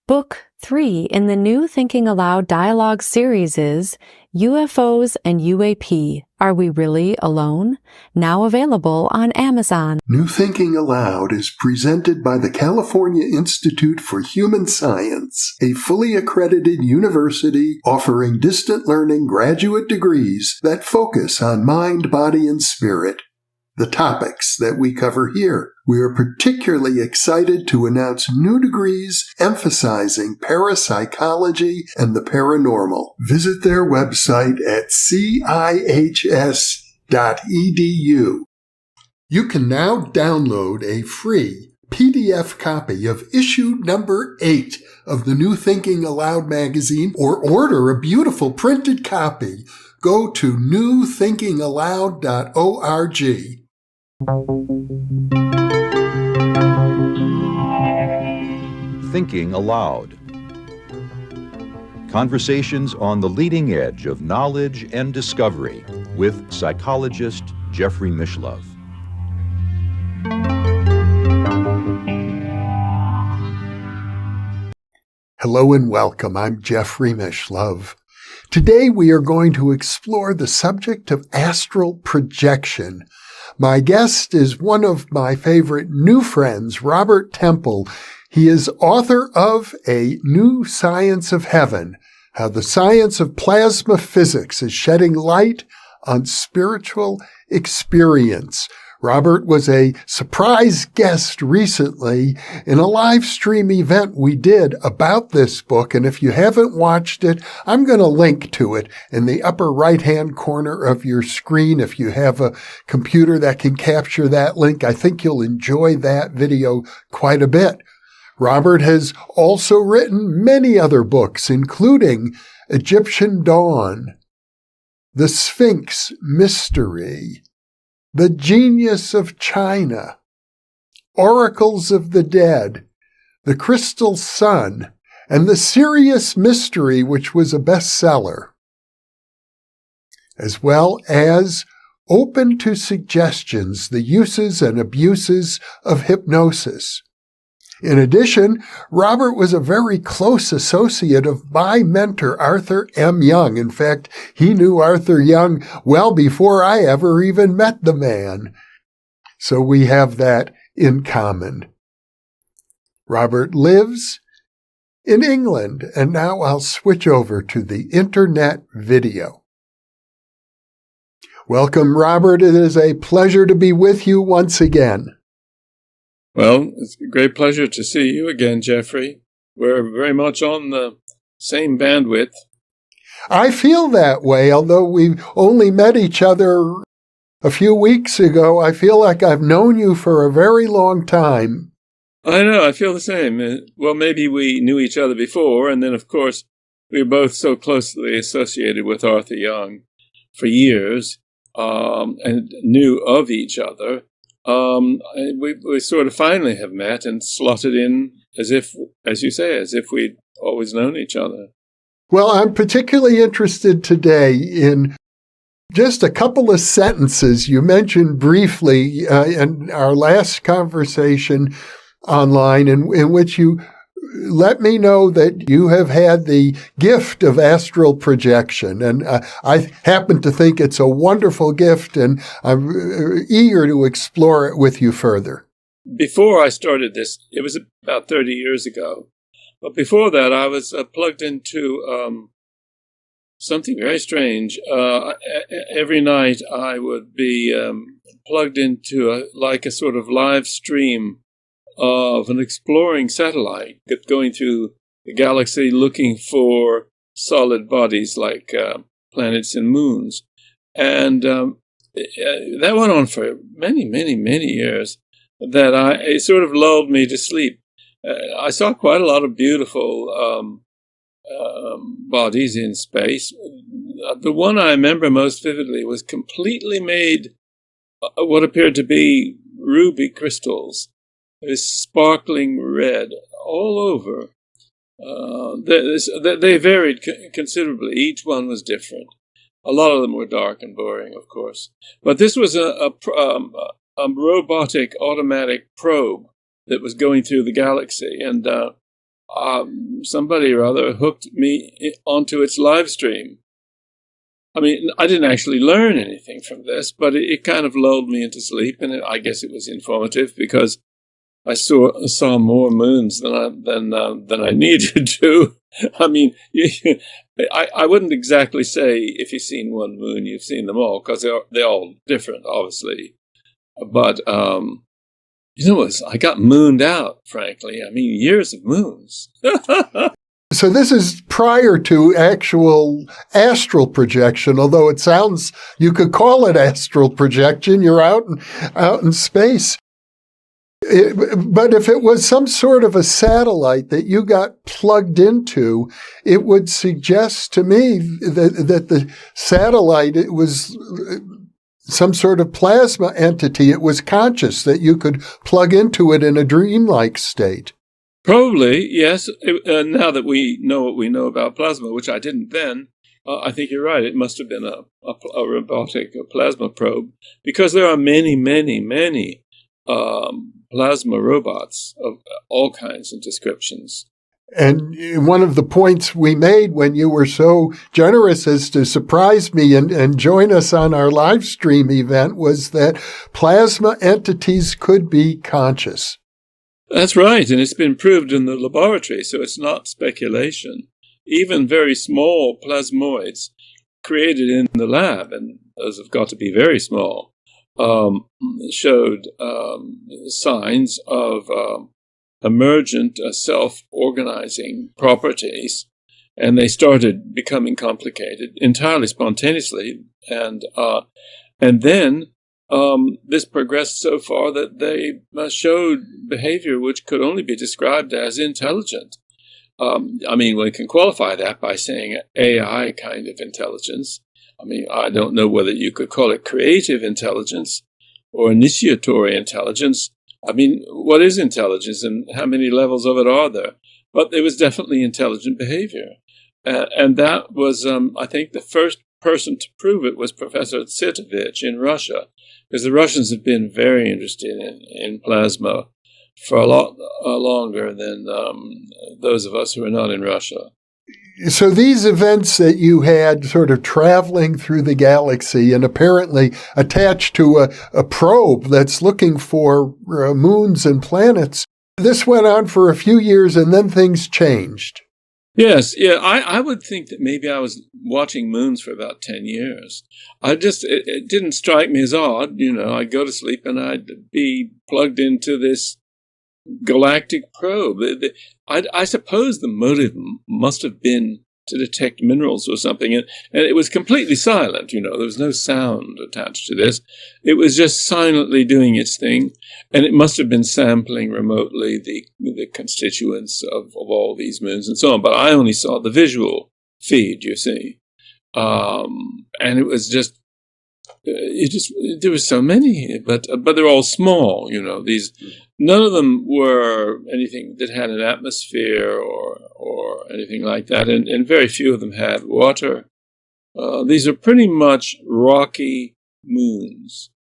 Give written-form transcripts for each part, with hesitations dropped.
Book 3 in the new Thinking Aloud dialogue series is UFOs and UAP, Are We Really Alone? Now available on Amazon. New Thinking Aloud is presented by the California Institute for Human Science, a fully accredited university offering distant learning graduate degrees that focus on mind, body, and spirit. The topics that we cover here. We are particularly excited to announce new degrees emphasizing parapsychology and the paranormal. Visit their website at cihs.edu. You can now download a free PDF copy of issue number 8 of the New Thinking Aloud magazine or order a beautiful printed copy. Go to newthinkingaloud.org. Thinking Aloud. Conversations on the leading edge of knowledge and discovery with psychologist Jeffrey Mishlove. Hello and welcome. I'm Jeffrey Mishlove. Today we are going to explore the subject of astral projection. My guest is one of my favorite new friends, Robert Temple. He is author of A New Science of Heaven, How the Science of Plasma Physics is Shedding Light on Spiritual Experience. Robert was a surprise guest recently in a live stream event we did about this book, and if you haven't watched it, I'm going to link to it in the upper right-hand corner of your screen. If you have a computer that can capture that link, I think you'll enjoy that video quite a bit. Robert has also written many other books, including Egyptian Dawn, The Sphinx Mystery, The Genius of China, Oracles of the Dead, The Crystal Sun, and The Sirius Mystery, which was a bestseller, as well as Open to Suggestions, The Uses and Abuses of Hypnosis. In addition, Robert was a very close associate of my mentor, Arthur M. Young. In fact, he knew Arthur Young well before I ever even met the man. So we have that in common. Robert lives in England, and now I'll switch over to the internet video. Welcome, Robert. It is a pleasure to be with you once again. Well, it's a great pleasure to see you again, Jeffrey. We're very much on the same bandwidth. I feel that way, although we've only met each other a few weeks ago. I feel like I've known you for a very long time. I know, I feel the same. Well, maybe we knew each other before, and then, of course, we were both so closely associated with Arthur Young for years, and knew of each other. We sort of finally have met and slotted in as if, as you say, as if we'd always known each other. Well, I'm particularly interested today in just a couple of sentences you mentioned briefly in our last conversation online in which you let me know that you have had the gift of astral projection. And I happen to think it's a wonderful gift, and I'm eager to explore it with you further. Before I started this, it was about 30 years ago. But before that, I was plugged into something very strange. Every night I would be plugged into a sort of live stream of an exploring satellite going through the galaxy looking for solid bodies like planets and moons. And that went on for many, many, many years. It sort of lulled me to sleep. I saw quite a lot of beautiful bodies in space. The one I remember most vividly was completely made what appeared to be ruby crystals. It was sparkling red all over. They varied considerably. Each one was different. A lot of them were dark and boring, of course. But this was a robotic automatic probe that was going through the galaxy. And somebody or other hooked me onto its live stream. I mean, I didn't actually learn anything from this, but it kind of lulled me into sleep, and I guess it was informative because I saw more moons than I needed to. I mean, I wouldn't exactly say if you've seen one moon, you've seen them all, because they're all different, obviously. But I got mooned out, frankly. I mean, years of moons. So this is prior to actual astral projection, although it sounds, you could call it astral projection. You're out in space. But if it was some sort of a satellite that you got plugged into, it would suggest to me that the satellite, it was some sort of plasma entity. It was conscious, that you could plug into it in a dreamlike state. Probably, yes. Now that we know what we know about plasma, which I didn't then, I think you're right. It must have been a robotic plasma probe, because there are many, many, many plasma robots of all kinds of descriptions. And one of the points we made when you were so generous as to surprise me and join us on our live stream event was that plasma entities could be conscious. That's right, and it's been proved in the laboratory, so it's not speculation. Even very small plasmoids created in the lab, and those have got to be very small, showed signs of emergent self-organizing properties, and they started becoming complicated entirely spontaneously, and then this progressed so far that they showed behavior which could only be described as intelligent. I mean, one can qualify that by saying AI kind of intelligence. I mean, I don't know whether you could call it creative intelligence or initiatory intelligence. I mean, what is intelligence and how many levels of it are there? But it was definitely intelligent behavior. And that was, I think, the first person to prove it was Professor Tsitovich in Russia, because the Russians have been very interested in plasma for a lot longer than those of us who are not in Russia. So these events that you had sort of traveling through the galaxy and apparently attached to a probe that's looking for moons and planets, this went on for a few years and then things changed. Yes, yeah, I would think that maybe I was watching moons for about 10 years. It didn't strike me as odd. I'd go to sleep and I'd be plugged into this galactic probe. I suppose the motive must have been to detect minerals or something, and it was completely silent. There was no sound attached to this. It was just silently doing its thing, and it must have been sampling remotely the constituents of all these moons and so on. But I only saw the visual feed, you see, and it was just. There were so many, but they're all small. These none of them were anything that had an atmosphere or anything like that, and very few of them had water. These are pretty much rocky moons.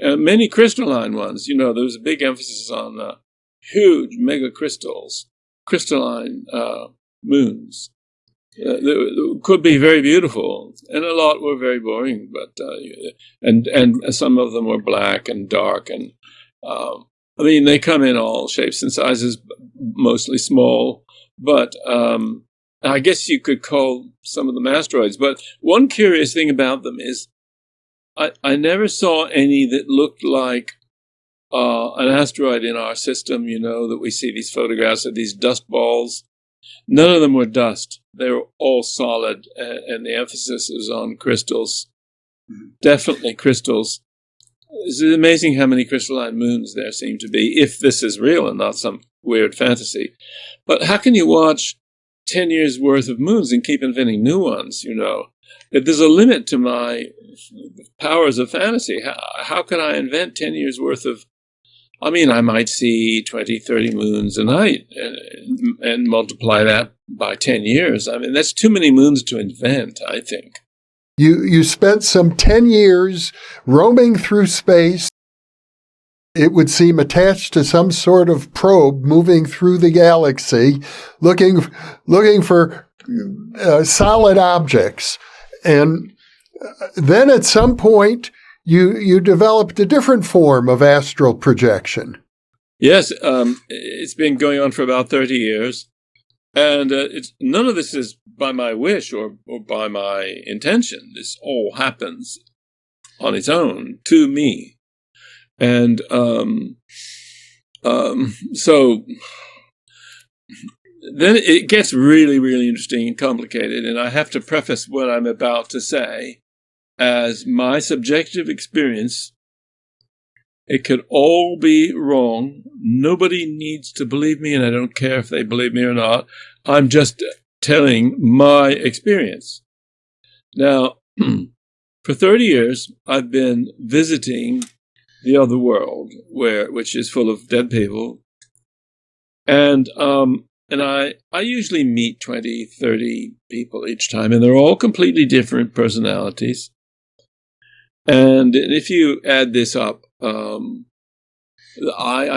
Many crystalline ones. There was a big emphasis on huge megacrystals, crystalline moons. That could be very beautiful, and a lot were very boring. But and some of them were black and dark, and I mean they come in all shapes and sizes, mostly small. But I guess you could call some of them asteroids. But one curious thing about them is I never saw any that looked like an asteroid in our system. That we see these photographs of these dust balls. None of them were dust. They were all solid, and the emphasis was on crystals. Definitely crystals. It's amazing how many crystalline moons there seem to be, if this is real and not some weird fantasy. But how can you watch 10 years' worth of moons and keep inventing new ones, There's a limit to my powers of fantasy. How can I invent 10 years' worth of I mean, I might see 20, 30 moons a night and multiply that by 10 years. I mean, that's too many moons to invent, I think. You spent some 10 years roaming through space, it would seem, attached to some sort of probe moving through the galaxy, looking for solid objects. And then at some point, you developed a different form of astral projection. Yes, it's been going on for about 30 years. And none of this is by my wish or by my intention. This all happens on its own to me. And so then it gets really, really interesting and complicated. And I have to preface what I'm about to say as my subjective experience. It could all be wrong. Nobody needs to believe me, and I don't care if they believe me or not. I'm just telling my experience. Now, for 30 years, I've been visiting the other world, which is full of dead people. And I usually meet 20, 30 people each time, and they're all completely different personalities. And if you add this up, I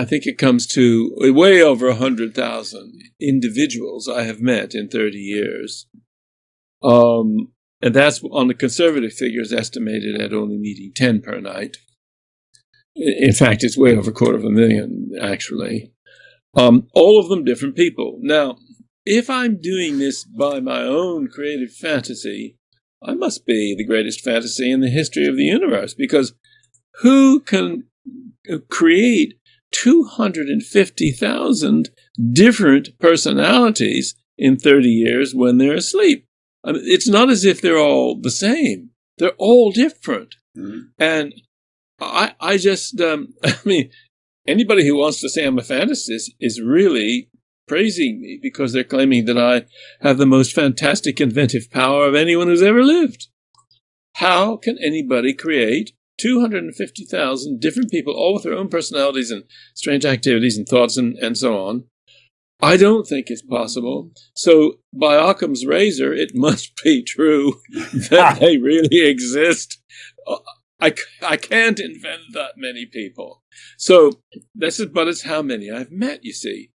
think it comes to way over 100,000 individuals I have met in 30 years. And that's on the conservative figures estimated at only meeting 10 per night. In fact, it's way over 250,000, actually. All of them different people. Now, if I'm doing this by my own creative fantasy, I must be the greatest fantasy in the history of the universe, because who can create 250,000 different personalities in 30 years when they're asleep? I mean, it's not as if they're all the same. They're all different. Mm-hmm. And I just, anybody who wants to say I'm a fantasist is really praising me, because they're claiming that I have the most fantastic inventive power of anyone who's ever lived. How can anybody create 250,000 different people, all with their own personalities and strange activities and thoughts and so on? I don't think it's possible. So by Occam's razor, it must be true that they really exist. I can't invent that many people. So but it's how many I've met, you see.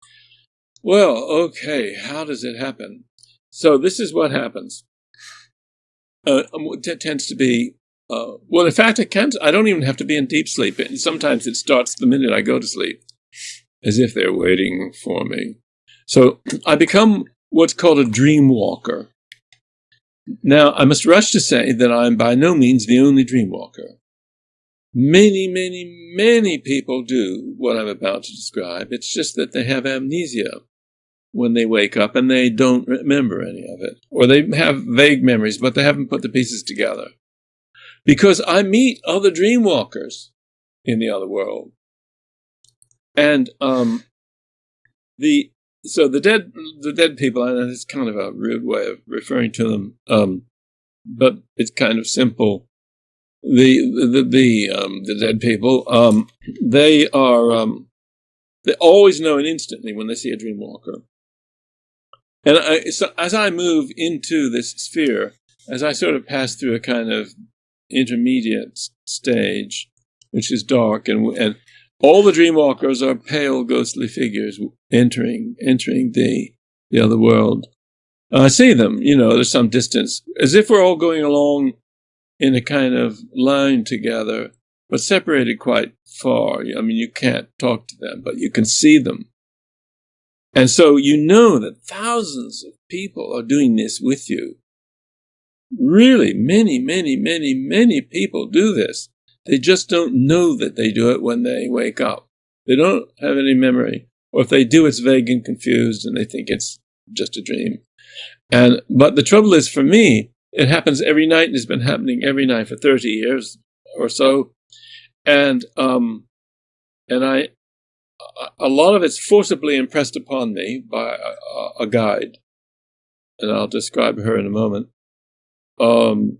Well, okay, how does it happen? So this is what happens. It tends to be, in fact, I don't even have to be in deep sleep. Sometimes it starts the minute I go to sleep, as if they're waiting for me. So I become what's called a dream walker. Now, I must rush to say that I'm by no means the only dream walker. Many, many, many people do what I'm about to describe. It's just that they have amnesia when they wake up and they don't remember any of it. Or they have vague memories, but they haven't put the pieces together. Because I meet other dream walkers in the other world. And the dead people, and it's kind of a rude way of referring to them, but it's kind of simple. The dead people, they always know it instantly when they see a dream walker. And so as I move into this sphere, as I sort of pass through a kind of intermediate stage, which is dark, and all the dream walkers are pale, ghostly figures entering the other world. I see them, there's some distance, as if we're all going along in a kind of line together, but separated quite far. I mean, you can't talk to them, but you can see them. And so you know that thousands of people are doing this with you. Really, many, many, many, many people do this. They just don't know that they do it when they wake up. They don't have any memory. Or if they do, it's vague and confused, and they think it's just a dream. But the trouble is, for me, it happens every night, and it's been happening every night for 30 years or so. And a lot of it's forcibly impressed upon me by a guide, and I'll describe her in a moment, who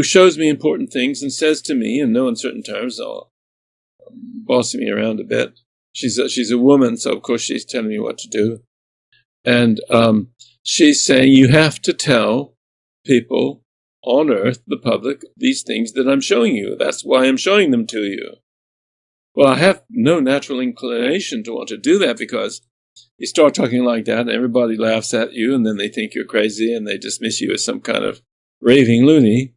shows me important things and says to me in no uncertain terms, bossing me around a bit. She's a woman, so of course she's telling me what to do. And she's saying, you have to tell people on Earth, the public, these things that I'm showing you. That's why I'm showing them to you. Well, I have no natural inclination to want to do that, because you start talking like that and everybody laughs at you, and then they think you're crazy and they dismiss you as some kind of raving loony.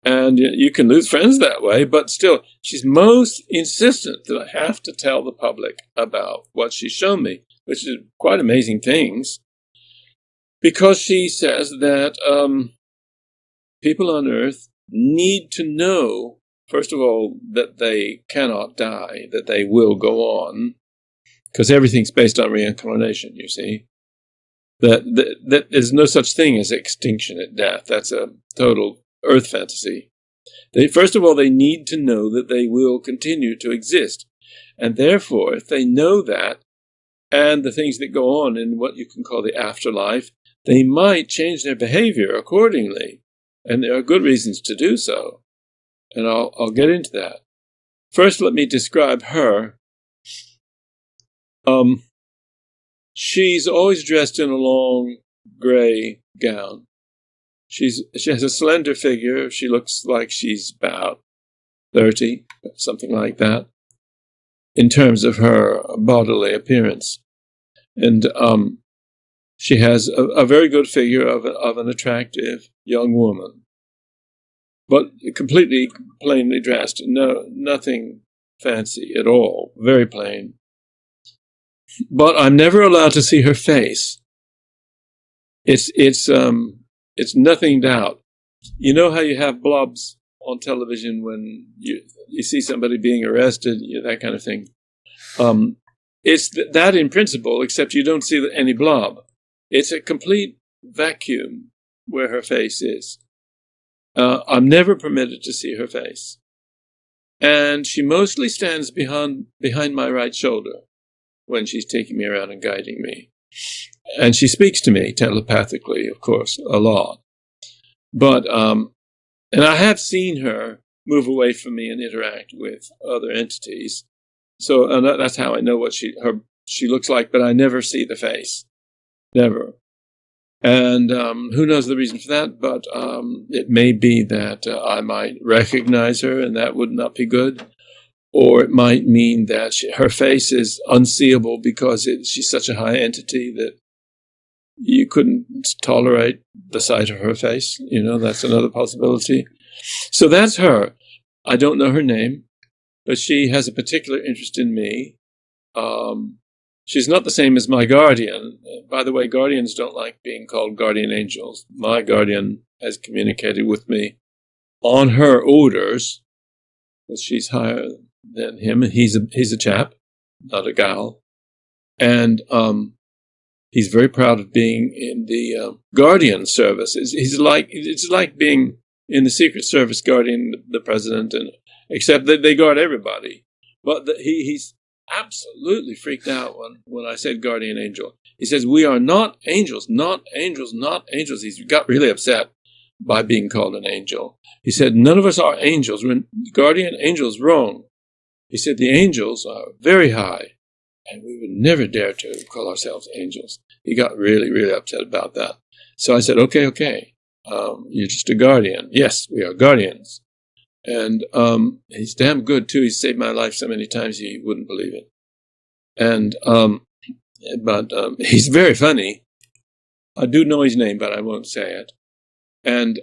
And you can lose friends that way, but still, she's most insistent that I have to tell the public about what she's shown me, which is quite amazing things, because she says that people on Earth need to know, first of all, that they cannot die, that they will go on, because everything's based on reincarnation, you see. That there's no such thing as extinction at death. That's a total Earth fantasy. First of all, they need to know that they will continue to exist. And therefore, if they know that, and the things that go on in what you can call the afterlife, they might change their behavior accordingly. And there are good reasons to do so. And I'll get into that. First, let me describe her. She's always dressed in a long gray gown. She has a slender figure. She looks like she's about 30, something like that, in terms of her bodily appearance. And she has a very good figure of an attractive young woman, but completely plainly dressed. Nothing fancy at all. Very plain. But I'm never allowed to see her face. It's nothing out. You know how you have blobs on television when you see somebody being arrested, that kind of thing. It's that in principle, except you don't see any blob. It's a complete vacuum where her face is. I'm never permitted to see her face. And she mostly stands behind my right shoulder when she's taking me around and guiding me. And she speaks to me telepathically, of course, a lot. But, and I have seen her move away from me and interact with other entities. So that's how I know what she looks like, but I never see the face. Never. And who knows the reason for that, but it may be that I might recognize her, and that would not be good. Or it might mean that her face is unseeable because she's such a high entity that you couldn't tolerate the sight of her face. That's another possibility. So that's her. I don't know her name, but she has a particular interest in me. She's not the same as my guardian. By the way, guardians don't like being called guardian angels. My guardian has communicated with me on her orders, but she's higher than him. He's a chap, not a gal. And he's very proud of being in the Guardian service. It's like being in the Secret Service guarding the president, except that they guard everybody. But he's absolutely freaked out when I said guardian angel. He says, "We are not angels, not angels, not angels." He's got really upset by being called an angel. He said, "None of us are angels. When guardian angel's wrong." He said, "The angels are very high, and we would never dare to call ourselves angels." He got really, really upset about that. So I said, okay, you're just a guardian. Yes, we are guardians. And he's damn good, too. He's saved my life so many times you wouldn't believe it. And but he's very funny. I do know his name, but I won't say it. And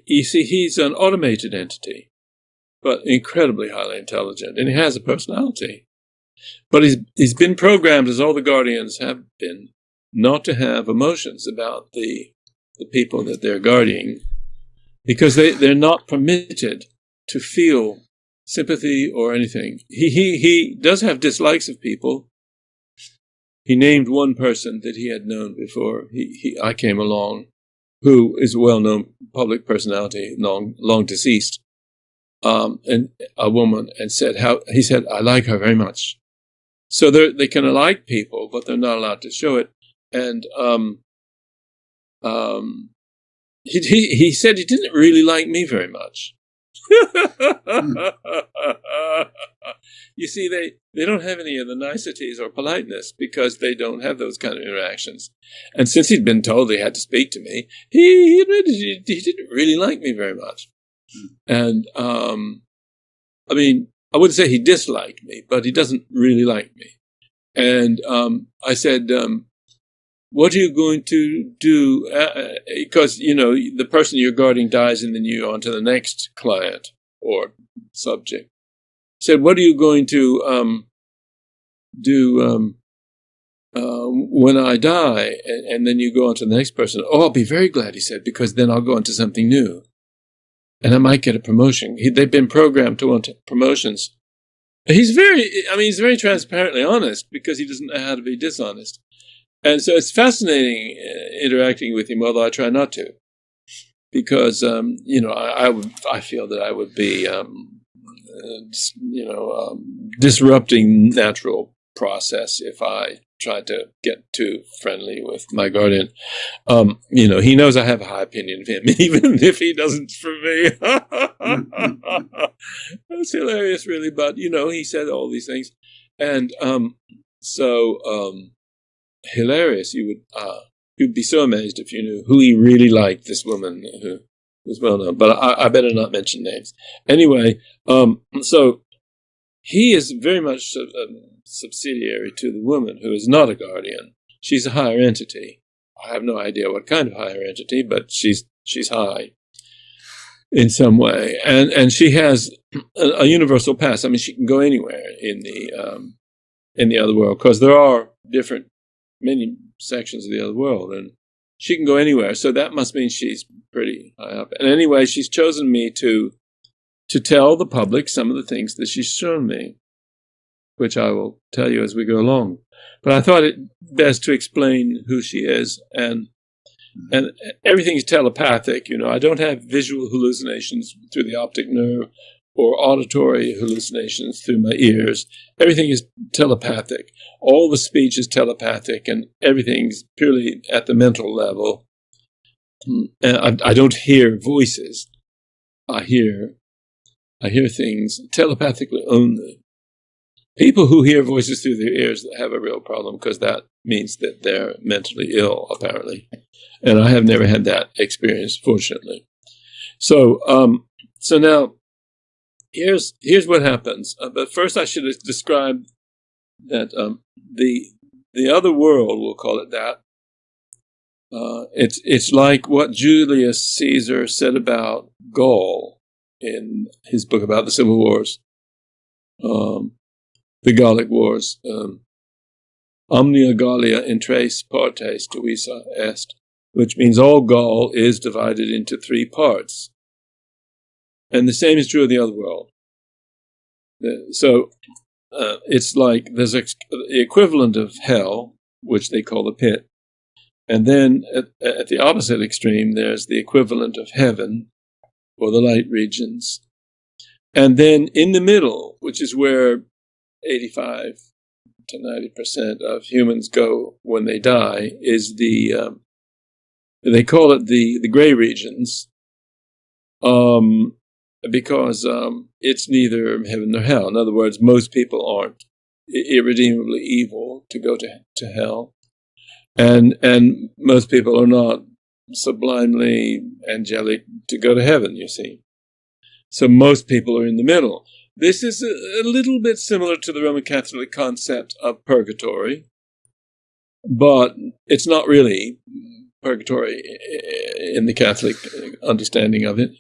you see, he's an automated entity, but incredibly highly intelligent, and he has a personality. But he's been programmed, as all the guardians have been, not to have emotions about the people that they're guarding, because they're not permitted to feel sympathy or anything. He does have dislikes of people. He named one person that he had known before I came along, who is a well-known public personality, long deceased, and a woman, and he said, "I like her very much." So they can like people, but they're not allowed to show it. And he said he didn't really like me very much. You see, they don't have any of the niceties or politeness because they don't have those kind of interactions. And since he'd been told he had to speak to me, he admitted he didn't really like me very much. And, I mean, I wouldn't say he disliked me, but he doesn't really like me. And I said, what are you going to do? Because, the person you're guarding dies and then you go on to the next client or subject. I said, what are you going to do when I die? And then you go on to the next person. Oh, I'll be very glad, he said, because then I'll go on to something new. And I might get a promotion. They've been programmed to want promotions. He's very transparently honest because he doesn't know how to be dishonest. And so it's fascinating interacting with him, although I try not to, because, I feel that I would be, disrupting natural process if I tried to get too friendly with my guardian. He knows I have a high opinion of him, even if he doesn't for me. That's hilarious, really. But, he said all these things. And hilarious. You'd be so amazed if you knew who he really liked, this woman who was well known. But I better not mention names. Anyway, so he is very much subsidiary to the woman who is not a guardian. She's a higher entity. I have no idea what kind of higher entity, but she's high in some way, and she has a universal pass. I mean, she can go anywhere in the other world, because there are many sections of the other world, and she can go anywhere. So that must mean she's pretty high up. And anyway, she's chosen me to tell the public some of the things that she's shown me, which I will tell you as we go along. But I thought it best to explain who she is, and everything's telepathic. I don't have visual hallucinations through the optic nerve or auditory hallucinations through my ears. Everything is telepathic. All the speech is telepathic, and everything's purely at the mental level. And I don't hear voices. I hear things telepathically only. People who hear voices through their ears have a real problem, because that means that they're mentally ill, apparently. And I have never had that experience, fortunately. So now, here's what happens. But first, I should describe that the other world, we'll call it that. It's like what Julius Caesar said about Gaul in his book about the Civil Wars, the Gallic Wars. Omnia Gallia in tres partes divisa est, which means all Gaul is divided into 3 parts. And the same is true of the other world. So it's like there's the equivalent of hell, which they call the pit. And then at the opposite extreme, there's the equivalent of heaven, or the light regions. And then in the middle, which is where 85 to 90% of humans go when they die, is they call it the gray regions, because it's neither heaven nor hell. In other words, most people aren't irredeemably evil to go to hell, and most people are not sublimely angelic to go to heaven, you see. So most people are in the middle. This is a little bit similar to the Roman Catholic concept of purgatory, but it's not really purgatory in the Catholic understanding of it.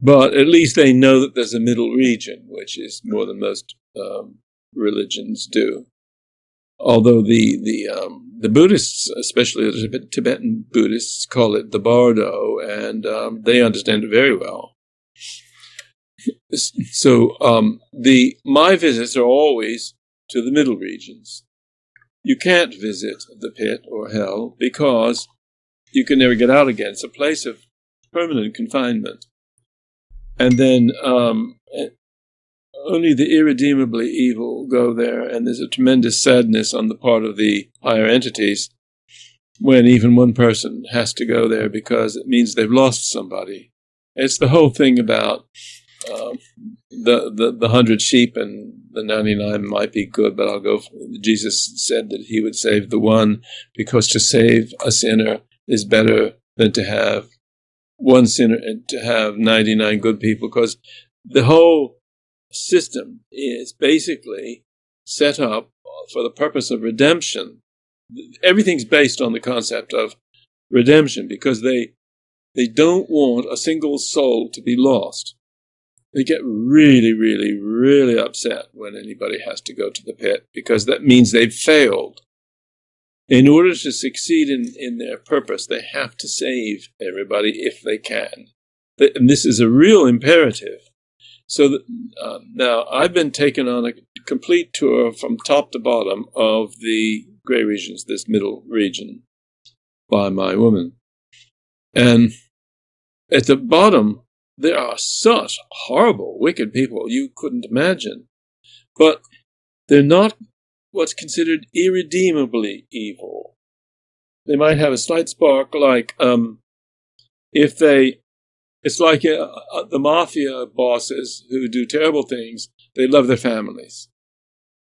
But at least they know that there's a middle region, which is more than most religions do. Although the Buddhists, especially the Tibetan Buddhists, call it the Bardo, and they understand it very well. So my visits are always to the middle regions. You can't visit the pit or hell because you can never get out again. It's a place of permanent confinement. And then only the irredeemably evil go there, and there's a tremendous sadness on the part of the higher entities when even one person has to go there, because it means they've lost somebody. It's the whole thing about the 100 sheep and the 99 might be good, but I'll go. Jesus said that he would save the one, because to save a sinner is better than to have one sinner and to have 99 good people, because the whole system is basically set up for the purpose of redemption. Everything's based on the concept of redemption, because they don't want a single soul to be lost. They get really, really, really upset when anybody has to go to the pit, because that means they've failed. In order to succeed in their purpose, they have to save everybody if they can. And this is a real imperative. So now I've been taken on a complete tour from top to bottom of the gray regions, this middle region, by my woman. And at the bottom, there are such horrible, wicked people you couldn't imagine. But they're not what's considered irredeemably evil. They might have a slight spark, like it's like the mafia bosses who do terrible things. They love their families.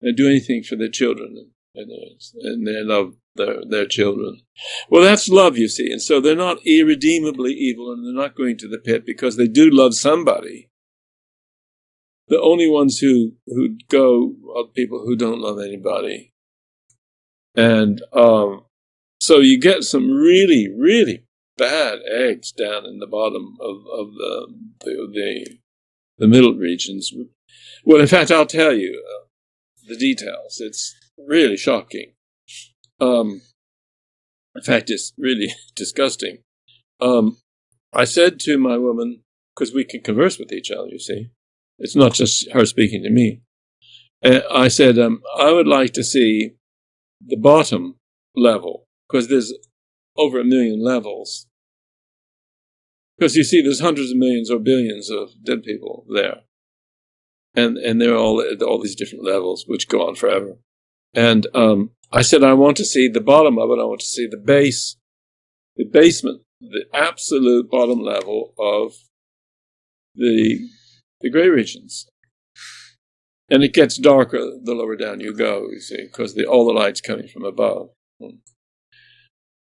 They do anything for their children, and they love their children. Well, that's love, you see. And so they're not irredeemably evil, and they're not going to the pit because they do love somebody. The only ones who go are people who don't love anybody. And so you get some really, really bad eggs down in the bottom of the middle regions. Well, in fact, I'll tell you the details. It's really shocking. In fact, it's really disgusting. I said to my woman, because we can converse with each other, you see. It's not just her speaking to me. I said, I would like to see the bottom level, because there's over 1 million levels. Because you see, there's hundreds of millions or billions of dead people there. And they're all at all these different levels, which go on forever. And I said, I want to see the bottom of it. I want to see the basement, the absolute bottom level of the gray regions. And it gets darker the lower down you go, you see, because all the light's coming from above.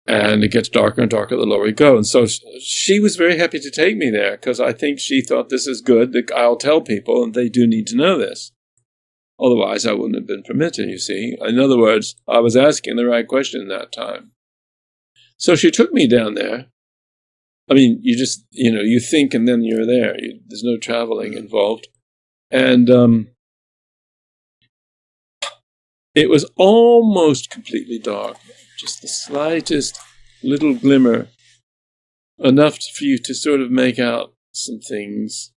And it gets darker and darker the lower you go. And so she was very happy to take me there, because I think she thought this is good, that I'll tell people, and they do need to know this. Otherwise, I wouldn't have been permitted, you see. In other words, I was asking the right question that time. So she took me down there. I mean, you just, you think and then you're there. There's no traveling involved. And it was almost completely dark. Just the slightest little glimmer. Enough for you to sort of make out some things.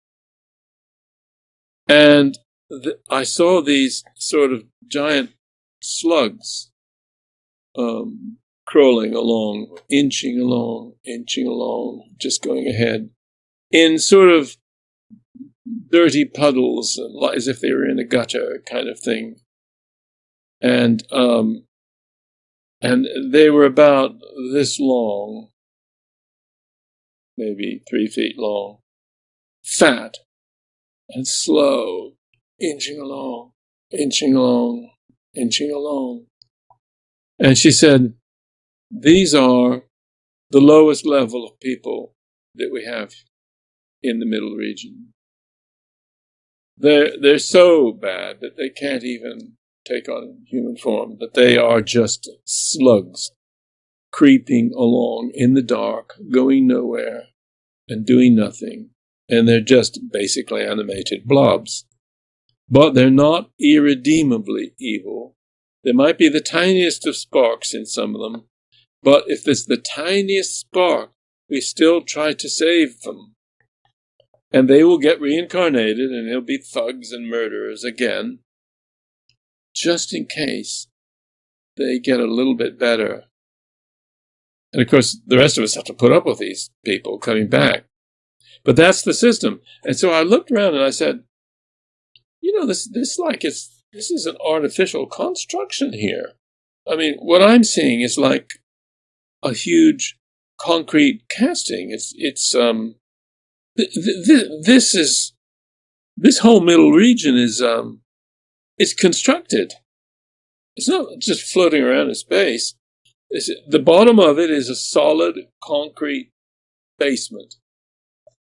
And I saw these sort of giant slugs crawling along, inching along, just going ahead, in sort of dirty puddles, as if they were in a gutter kind of thing. And they were about this long, maybe 3 feet long, fat and slow, inching along. And she said, these are the lowest level of people that we have in the middle region. They're so bad that they can't even take on human form, that they are just slugs creeping along in the dark, going nowhere and doing nothing. And they're just basically animated blobs. But they're not irredeemably evil. There might be the tiniest of sparks in some of them, but if there's the tiniest spark, we still try to save them. And they will get reincarnated, and they'll be thugs and murderers again, just in case they get a little bit better. And of course, the rest of us have to put up with these people coming back. But that's the system. And so I looked around and I said, this is an artificial construction here. I mean, what I'm seeing is like a huge concrete casting. This whole middle region is constructed. It's not just floating around in space. The bottom of it is a solid concrete basement.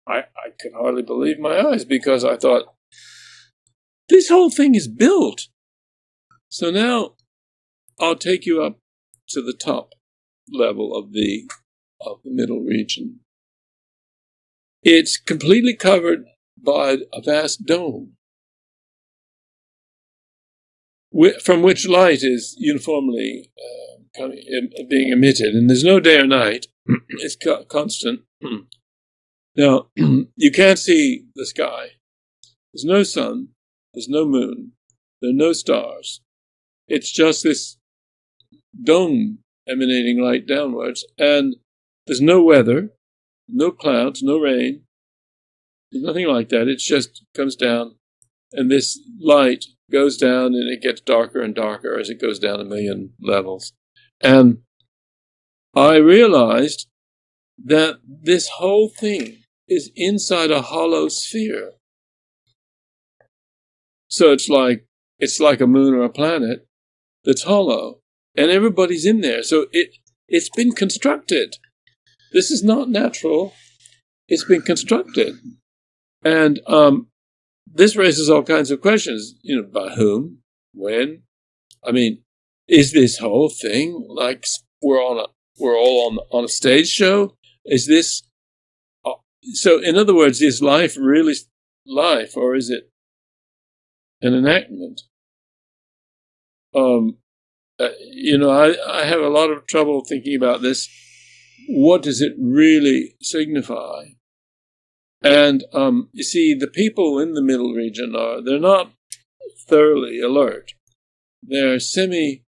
I could hardly believe my eyes, because I thought, this whole thing is built. So now I'll take you up to the top level of the middle region. It's completely covered by a vast dome, from which light is uniformly being emitted, and there's no day or night. It's constant. Now, you can't see the sky. There's no sun. There's no moon. There are no stars. It's just this dome emanating light downwards, and there's no weather, no clouds, no rain. There's nothing like that. It just comes down, and this light goes down, and it gets darker and darker as it goes down a million levels. And I realized that this whole thing is inside a hollow sphere. So it's like a moon or a planet that's hollow, and everybody's in there. So it's been constructed. This is not natural. It's been constructed. And this raises all kinds of questions, by whom, when. I mean, is this whole thing like we're all on a stage show? Is this so? In other words, is life really life, or is it an enactment? I have a lot of trouble thinking about this. What does it really signify? And you see, the people in the middle region they're not thoroughly alert. They're semi-asleep.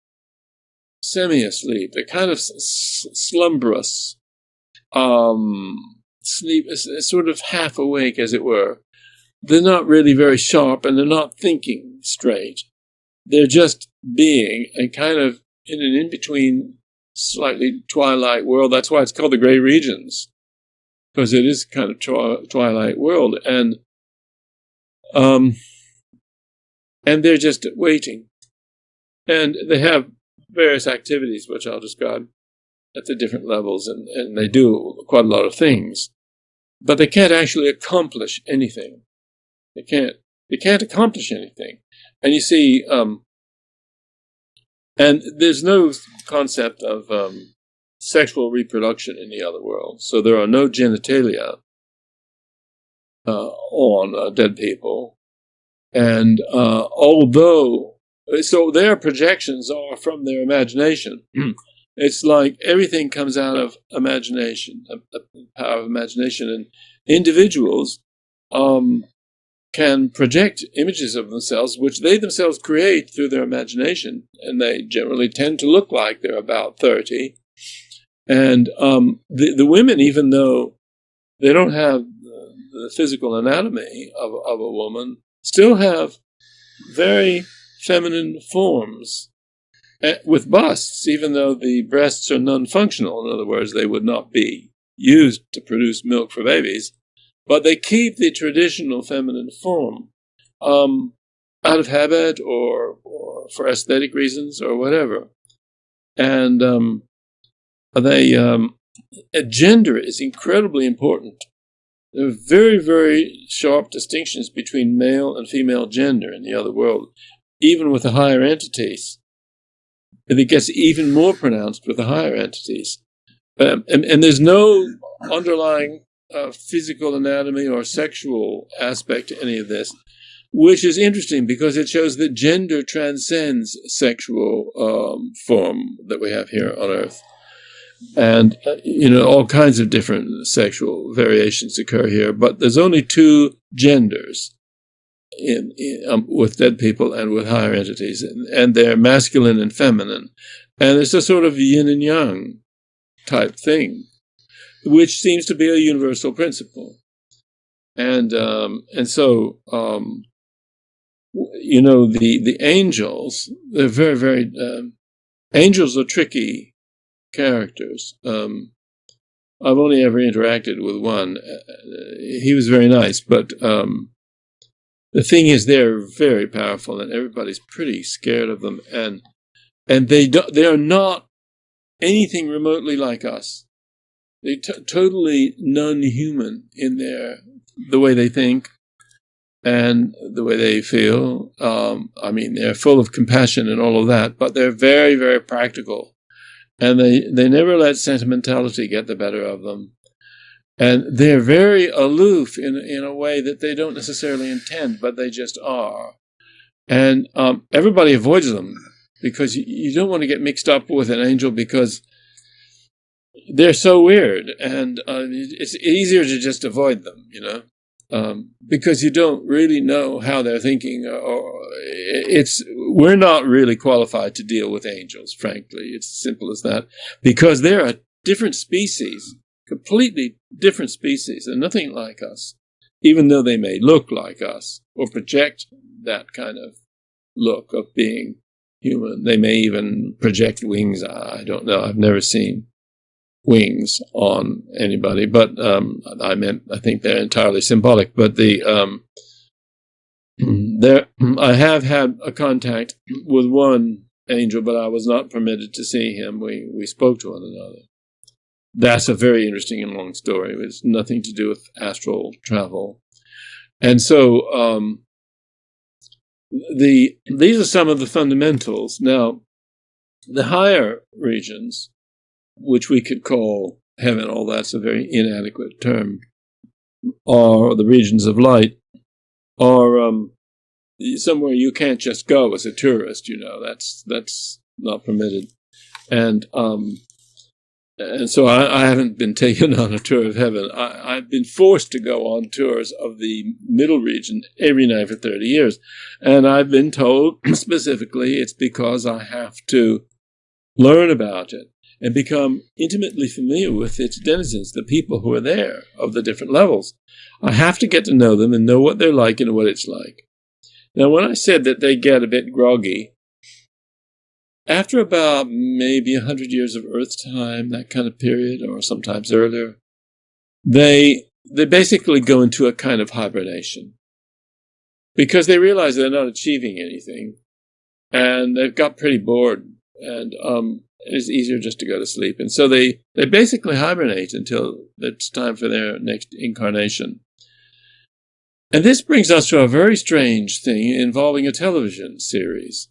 They're kind of slumberous. Sleep is sort of half awake, as it were. They're not really very sharp, and they're not thinking straight. They're just being and kind of in an in-between, slightly twilight world. That's why it's called the gray regions, because it is kind of twilight world, and they're just waiting, and they have various activities which I'll describe at the different levels, and they do quite a lot of things, but they can't actually accomplish anything. They can't accomplish anything, and you see, and there's no concept of sexual reproduction in the other world. So there are no genitalia on dead people. And so their projections are from their imagination. It's like everything comes out of imagination, the power of imagination. And individuals can project images of themselves, which they themselves create through their imagination. And they generally tend to look like they're about 30. And the women, even though they don't have the physical anatomy of a woman, still have very feminine forms with busts, even though the breasts are non-functional. In other words, they would not be used to produce milk for babies, but they keep the traditional feminine form out of habit or for aesthetic reasons or whatever. And gender is incredibly important. There are very, very sharp distinctions between male and female gender in the other world, even with the higher entities. And it gets even more pronounced with the higher entities. And there's no underlying physical anatomy or sexual aspect to any of this, which is interesting because it shows that gender transcends sexual form that we have here on Earth. And, all kinds of different sexual variations occur here, but there's only two genders with dead people and with higher entities, and they're masculine and feminine. And it's a sort of yin and yang type thing, which seems to be a universal principle. And so, the angels, they're very, very, angels are tricky characters. I've only ever interacted with one. He was very nice, but the thing is, they're very powerful, and everybody's pretty scared of them. And they are not anything remotely like us. totally non-human in the way they think and the way they feel. I mean, they're full of compassion and all of that, but they're very, very practical. And they never let sentimentality get the better of them. And they're very aloof in a way that they don't necessarily intend, but they just are. And everybody avoids them because you don't want to get mixed up with an angel because they're so weird. And it's easier to just avoid them, because you don't really know how they're thinking. We're not really qualified to deal with angels, frankly. It's as simple as that. Because they're a different species. Completely different species and nothing like us, even though they may look like us or project that kind of look of being human. They may even project wings. I don't know. I've never seen wings on anybody, but I think they're entirely symbolic. But I have had a contact with one angel, but I was not permitted to see him. We spoke to one another. That's a very interesting and long story. It has nothing to do with astral travel. And so these are some of the fundamentals. Now, the higher regions, which we could call heaven, although that's a very inadequate term, or the regions of light, are somewhere you can't just go as a tourist, That's not permitted. And so I haven't been taken on a tour of heaven. I've been forced to go on tours of the middle region every night for 30 years. And I've been told specifically it's because I have to learn about it and become intimately familiar with its denizens, the people who are there of the different levels. I have to get to know them and know what they're like and what it's like. Now, when I said that they get a bit groggy, after about maybe 100 years of Earth time, that kind of period, or sometimes earlier, they basically go into a kind of hibernation because they realize they're not achieving anything, and they've got pretty bored, and it's easier just to go to sleep. And so they basically hibernate until it's time for their next incarnation. And this brings us to a very strange thing involving a television series.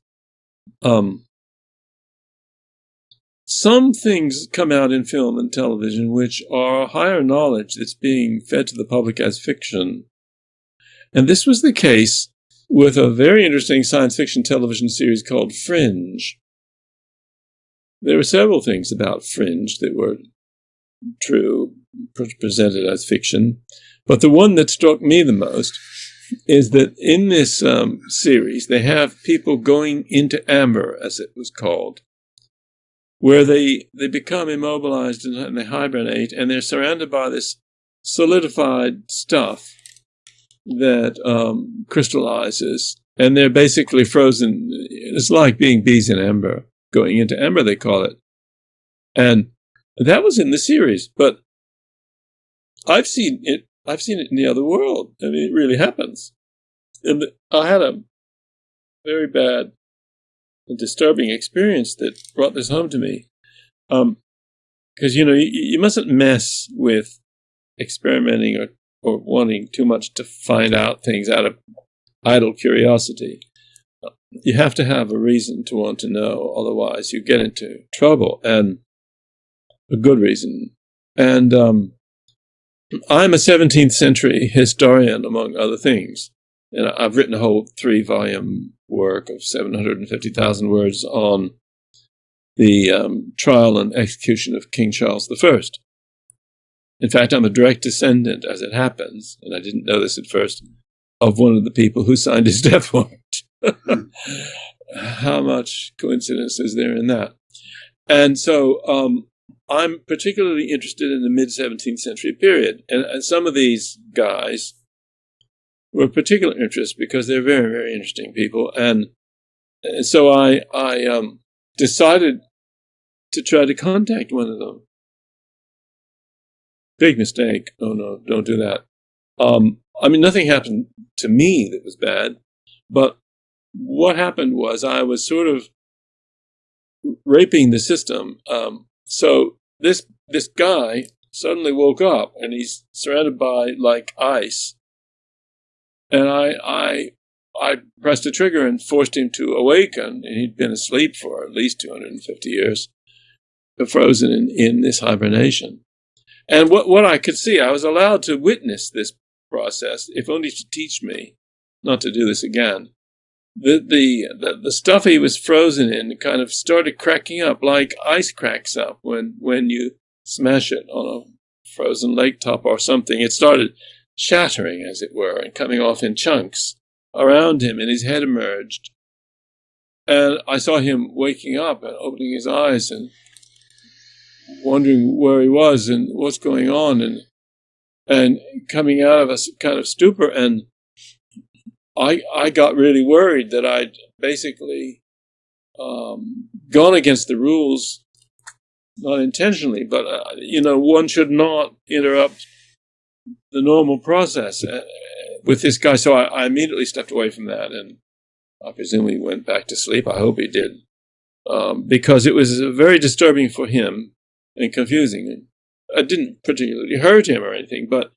Some things come out in film and television which are higher knowledge that's being fed to the public as fiction. And this was the case with a very interesting science fiction television series called Fringe. There were several things about Fringe that were true, presented as fiction. But the one that struck me the most is that in this series, they have people going into amber, as it was called, where they become immobilized and they hibernate, and they're surrounded by this solidified stuff that crystallizes, and they're basically frozen. It's like being bees in amber, going into amber, they call it. And that was in the series, but I've seen it in the other world. I mean, it really happens. And I had a very bad and disturbing experience that brought this home to me. Because, you mustn't mess with experimenting or wanting too much to find out things out of idle curiosity. You have to have a reason to want to know, otherwise you get into trouble, and a good reason. And I'm a 17th century historian, among other things. And I've written a whole 3-volume work of 750,000 words on the trial and execution of King Charles I. In fact, I'm a direct descendant, as it happens, and I didn't know this at first, of one of the people who signed his death warrant. How much coincidence is there in that? And so I'm particularly interested in the mid-17th century period. And some of these guys were of particular interest because they're very, very interesting people. And so I decided to try to contact one of them. Big mistake. Oh, no, don't do that. Nothing happened to me that was bad, but what happened was I was sort of raping the system. So this guy suddenly woke up, and he's surrounded by like ice. And I pressed a trigger and forced him to awaken. And he'd been asleep for at least 250 years, frozen in this hibernation. And what I could see, I was allowed to witness this process, if only to teach me not to do this again. The stuff he was frozen in kind of started cracking up like ice cracks up when you smash it on a frozen lake top or something. It started shattering, as it were, and coming off in chunks around him, and his head emerged. And I saw him waking up and opening his eyes and wondering where he was and what's going on, and coming out of a kind of stupor. And I got really worried that I'd basically gone against the rules, not intentionally, but one should not interrupt the normal process with this guy. So I immediately stepped away from that, and I presume he went back to sleep. I hope he did, because it was very disturbing for him and confusing. I didn't particularly hurt him or anything, but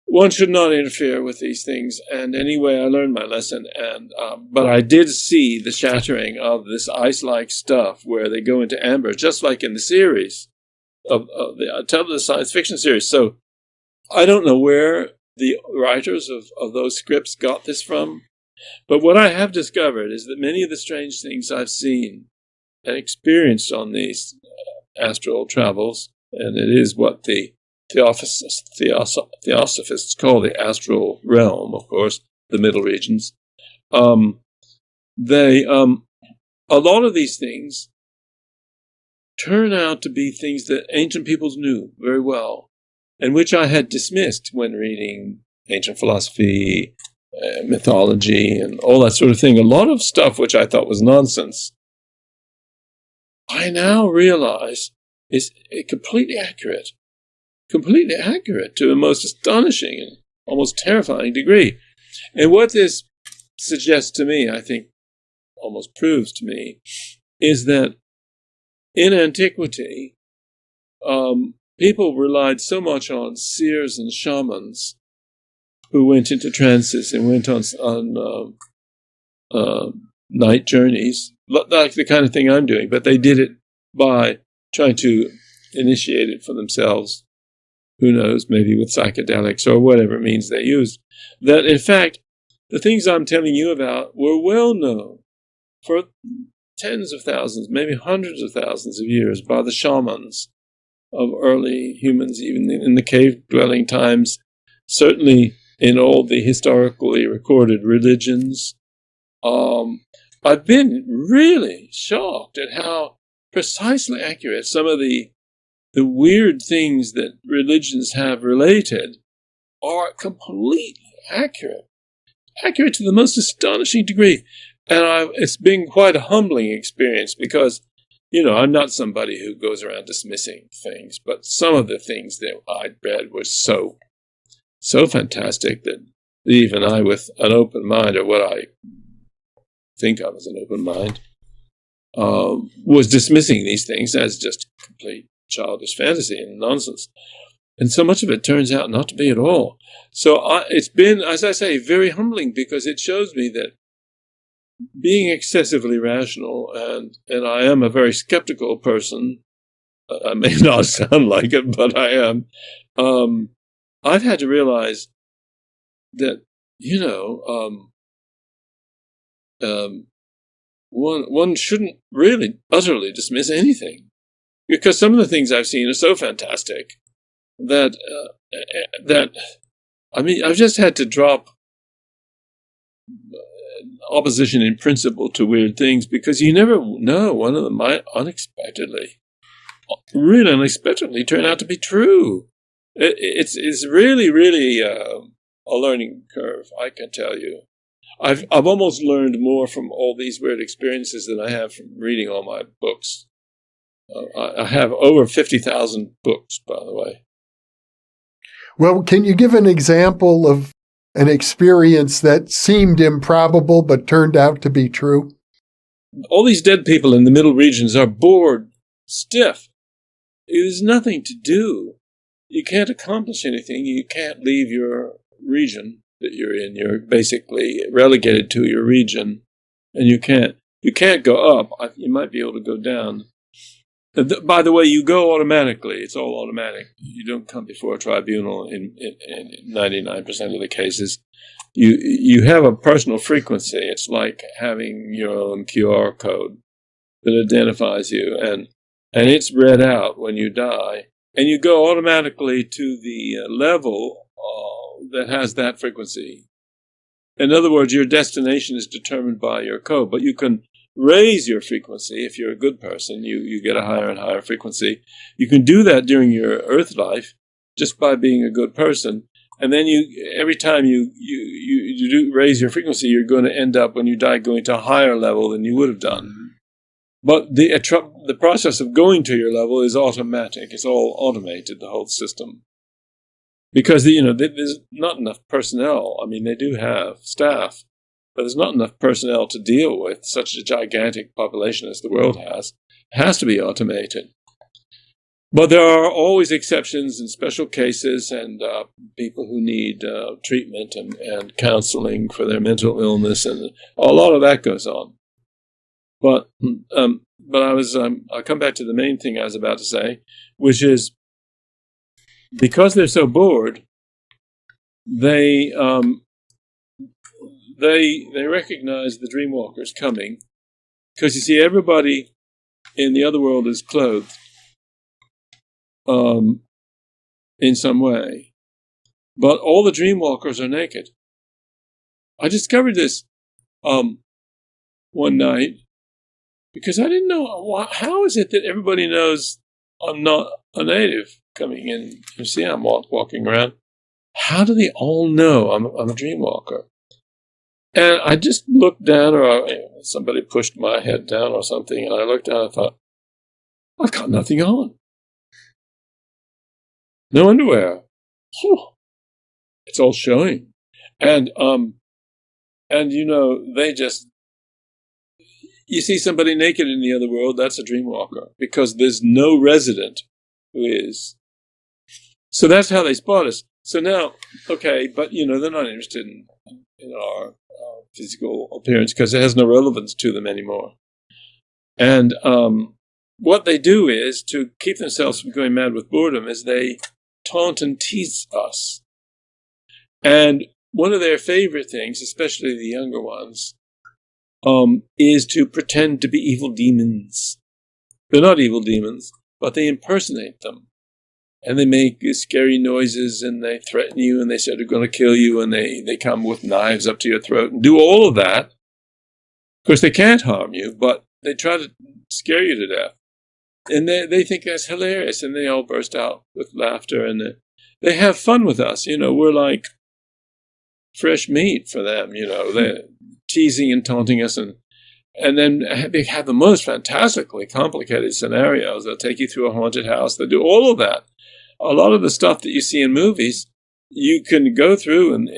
one should not interfere with these things. And anyway, I learned my lesson. And but I did see the shattering of this ice-like stuff where they go into amber, just like in the series of the science fiction series. So I don't know where the writers of those scripts got this from, but what I have discovered is that many of the strange things I've seen and experienced on these astral travels, and it is what the Theosophists call the astral realm, of course, the middle regions. A lot of these things turn out to be things that ancient peoples knew very well, and which I had dismissed when reading ancient philosophy, mythology, and all that sort of thing. A lot of stuff which I thought was nonsense, I now realize is completely accurate to a most astonishing and almost terrifying degree. And what this suggests to me, I think almost proves to me, is that in antiquity, people relied so much on seers and shamans who went into trances and went on night journeys, like the kind of thing I'm doing, but they did it by trying to initiate it for themselves. Who knows, maybe with psychedelics or whatever means they used. That, in fact, the things I'm telling you about were well known for tens of thousands, maybe hundreds of thousands of years by the shamans of early humans, even in the cave-dwelling times, certainly in all the historically recorded religions. I've been really shocked at how precisely accurate some of the weird things that religions have related are completely accurate to the most astonishing degree. And it's been quite a humbling experience because, I'm not somebody who goes around dismissing things, but some of the things that I'd read were so fantastic that even I, with an open mind, or what I think of as an open mind, was dismissing these things as just complete childish fantasy and nonsense. And so much of it turns out not to be at all. So it's been, as I say, very humbling, because it shows me that being excessively rational, and I am a very skeptical person, I may not sound like it, but I am, I've had to realize that, one shouldn't really utterly dismiss anything, because some of the things I've seen are so fantastic that I've just had to drop opposition in principle to weird things, because you never know, one of them might really unexpectedly turn out to be true. It's really, really a learning curve, I can tell you. I've almost learned more from all these weird experiences than I have from reading all my books. I have over 50,000 books, by the way. Well, can you give an example of an experience that seemed improbable but turned out to be true? All these dead people in the middle regions are bored stiff. There's nothing to do. you can't accomplish anything. You can't leave your region that you're in. You're basically relegated to your region, and you can't go up. You might be able to go down. By the way, you go automatically. It's all automatic. You don't come before a tribunal in 99% of the cases. You have a personal frequency. It's like having your own QR code that identifies you, and it's read out when you die, and you go automatically to the level that has that frequency. In other words, your destination is determined by your code, but you can raise your frequency. If you're a good person, you get a higher and higher frequency. You can do that during your earth life just by being a good person. And then every time you do raise your frequency, you're going to end up, when you die, going to a higher level than you would have done. But the process of going to your level is automatic. It's all automated, the whole system. Because, there's not enough personnel. I mean, they do have staff, but there's not enough personnel to deal with such a gigantic population as the world has. It has to be automated. But there are always exceptions and special cases, and people who need treatment and counseling for their mental illness, and a lot of that goes on. But I'll come back to the main thing I was about to say, which is, because they're so bored, they recognize the dreamwalkers coming, because you see, everybody in the other world is clothed in some way, but all the dreamwalkers are naked. I discovered this one night, because I didn't know, how is it that everybody knows I'm not a native coming in? You see, I'm walking around. How do they all know I'm a dreamwalker? And I just looked down, or somebody pushed my head down or something, and I looked down and thought, I've got nothing on. No underwear. It's all showing. And they just, you see somebody naked in the other world, that's a dreamwalker, because there's no resident who is. So that's how they spot us. So now, okay, but they're not interested in our physical appearance, because it has no relevance to them anymore. And what they do is, to keep themselves from going mad with boredom, is they taunt and tease us. And one of their favorite things, especially the younger ones, is to pretend to be evil demons. They're not evil demons, but they impersonate them. And they make scary noises, and they threaten you, and they say they're going to kill you, and they come with knives up to your throat and do all of that. Of course, they can't harm you, but they try to scare you to death. And they think that's hilarious, and they all burst out with laughter, and they have fun with us. We're like fresh meat for them. They're teasing and taunting us, and then they have the most fantastically complicated scenarios. They'll take you through a haunted house. They do all of that. A lot of the stuff that you see in movies, you can go through and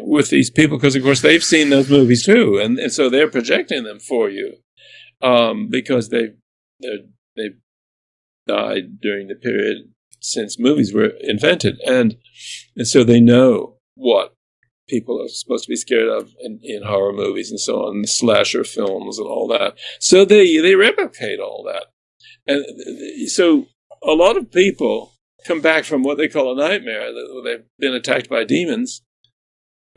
with these people, because, of course, they've seen those movies too, and so they're projecting them for you, because they've died during the period since movies were invented, and so they know what people are supposed to be scared of in horror movies and so on, slasher films and all that. So they replicate all that. And so a lot of people come back from what they call a nightmare. They've been attacked by demons,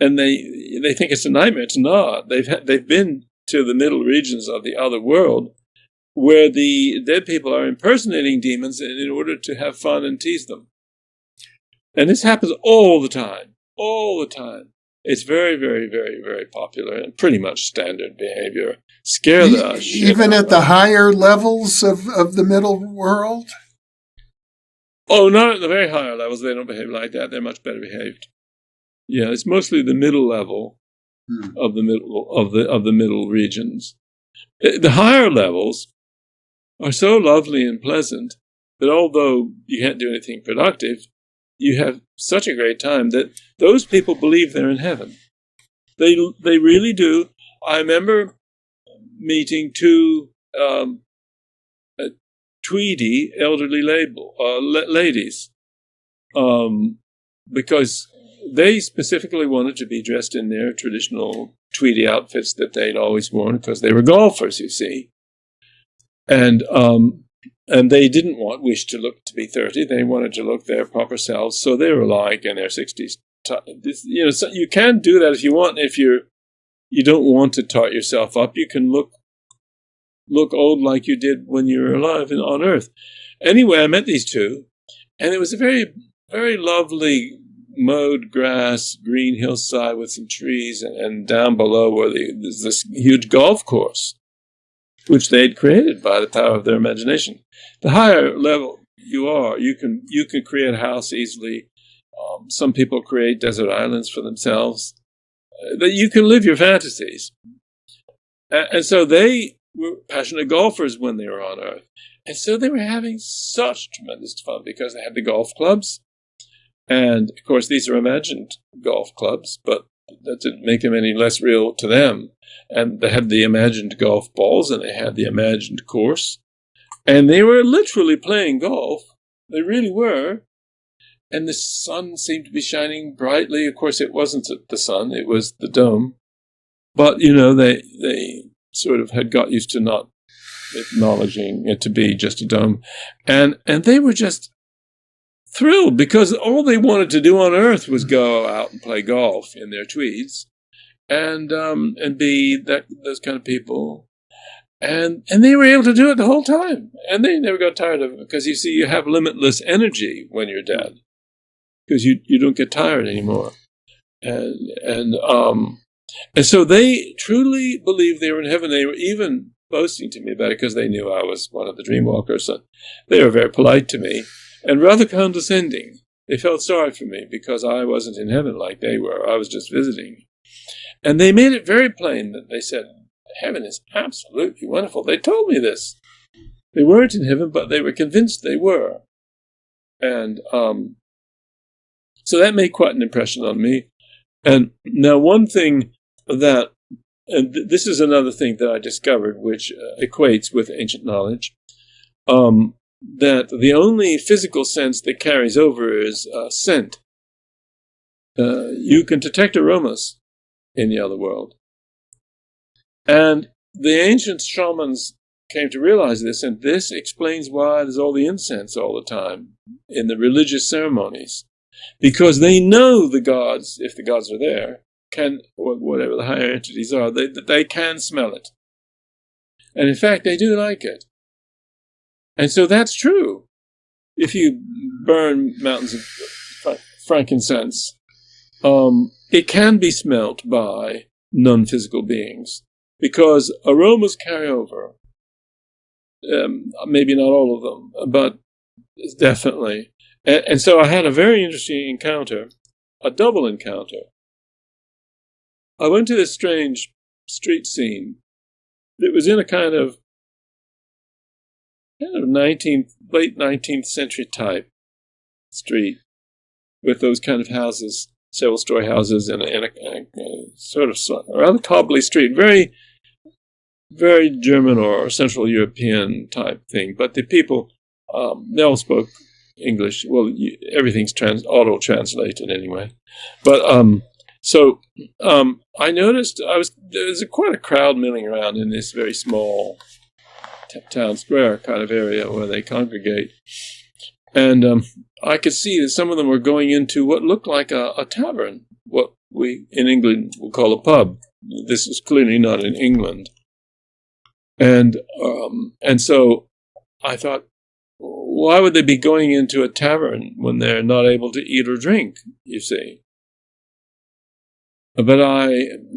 and they think it's a nightmare. It's not. They've been to the middle regions of the other world, where the dead people are impersonating demons in order to have fun and tease them. And this happens all the time. All the time. It's very, very, very, very popular and pretty much standard behavior. Scare the shit even out at the higher levels of the middle world? Oh, not at the very higher levels. They don't behave like that. They're much better behaved. Yeah, it's mostly the middle level of the middle regions. The higher levels are so lovely and pleasant that although you can't do anything productive, you have such a great time that those people believe they're in heaven. They really do. I remember meeting two tweedy elderly ladies, because they specifically wanted to be dressed in their traditional tweedy outfits that they'd always worn because they were golfers, you see. And they didn't wish to look to be 30. They wanted to look their proper selves. So they were like in their 60s. So you can do that if you want. If you don't want to tart yourself up, you can look old like you did when you were alive on Earth. Anyway, I met these two, and it was a very, very lovely mowed grass, green hillside with some trees, and down below there's this huge golf course, which they'd created by the power of their imagination. The higher level you are, you can create a house easily. Some people create desert islands for themselves. That you can live your fantasies. And so they were passionate golfers when they were on Earth. And so they were having such tremendous fun because they had the golf clubs. And, of course, these are imagined golf clubs, but that didn't make them any less real to them. And they had the imagined golf balls, and they had the imagined course. And they were literally playing golf. They really were. And the sun seemed to be shining brightly. Of course, it wasn't the sun, it was the dome. But, they sort of had got used to not acknowledging it to be just a dome. And they were just thrilled because all they wanted to do on Earth was go out and play golf in their tweeds and be those kind of people. And they were able to do it the whole time. And they never got tired of it because, you see, you have limitless energy when you're dead. Because you don't get tired anymore. And so they truly believed they were in heaven. They were even boasting to me about it because they knew I was one of the dreamwalkers. So they were very polite to me and rather condescending. They felt sorry for me because I wasn't in heaven like they were. I was just visiting. And they made it very plain that they said, heaven is absolutely wonderful. They told me this. They weren't in heaven, but they were convinced they were. And so that made quite an impression on me. And now one thing and this is another thing that I discovered, which equates with ancient knowledge, that the only physical sense that carries over is scent. You can detect aromas in the other world. And the ancient shamans came to realize this, and this explains why there's all the incense all the time in the religious ceremonies. Because they know the gods, if the gods are there, or whatever the higher entities are, they can smell it. And in fact, they do like it. And so that's true. If you burn mountains of frankincense, it can be smelt by non-physical beings. Because aromas carry over. Maybe not all of them, but definitely. And so I had a very interesting encounter, a double encounter. I went to this strange street scene. It was in a kind of late 19th century type street with those kind of houses, several-story houses, in a sort of rather cobbly street, very, very German or Central European type thing. But the people, they all spoke English. Well, everything's auto-translated anyway. But I noticed there was quite a crowd milling around in this very small town square kind of area where they congregate. And I could see that some of them were going into what looked like a tavern, what we in England would call a pub. This was clearly not in England. And so I thought, why would they be going into a tavern when they're not able to eat or drink, you see? But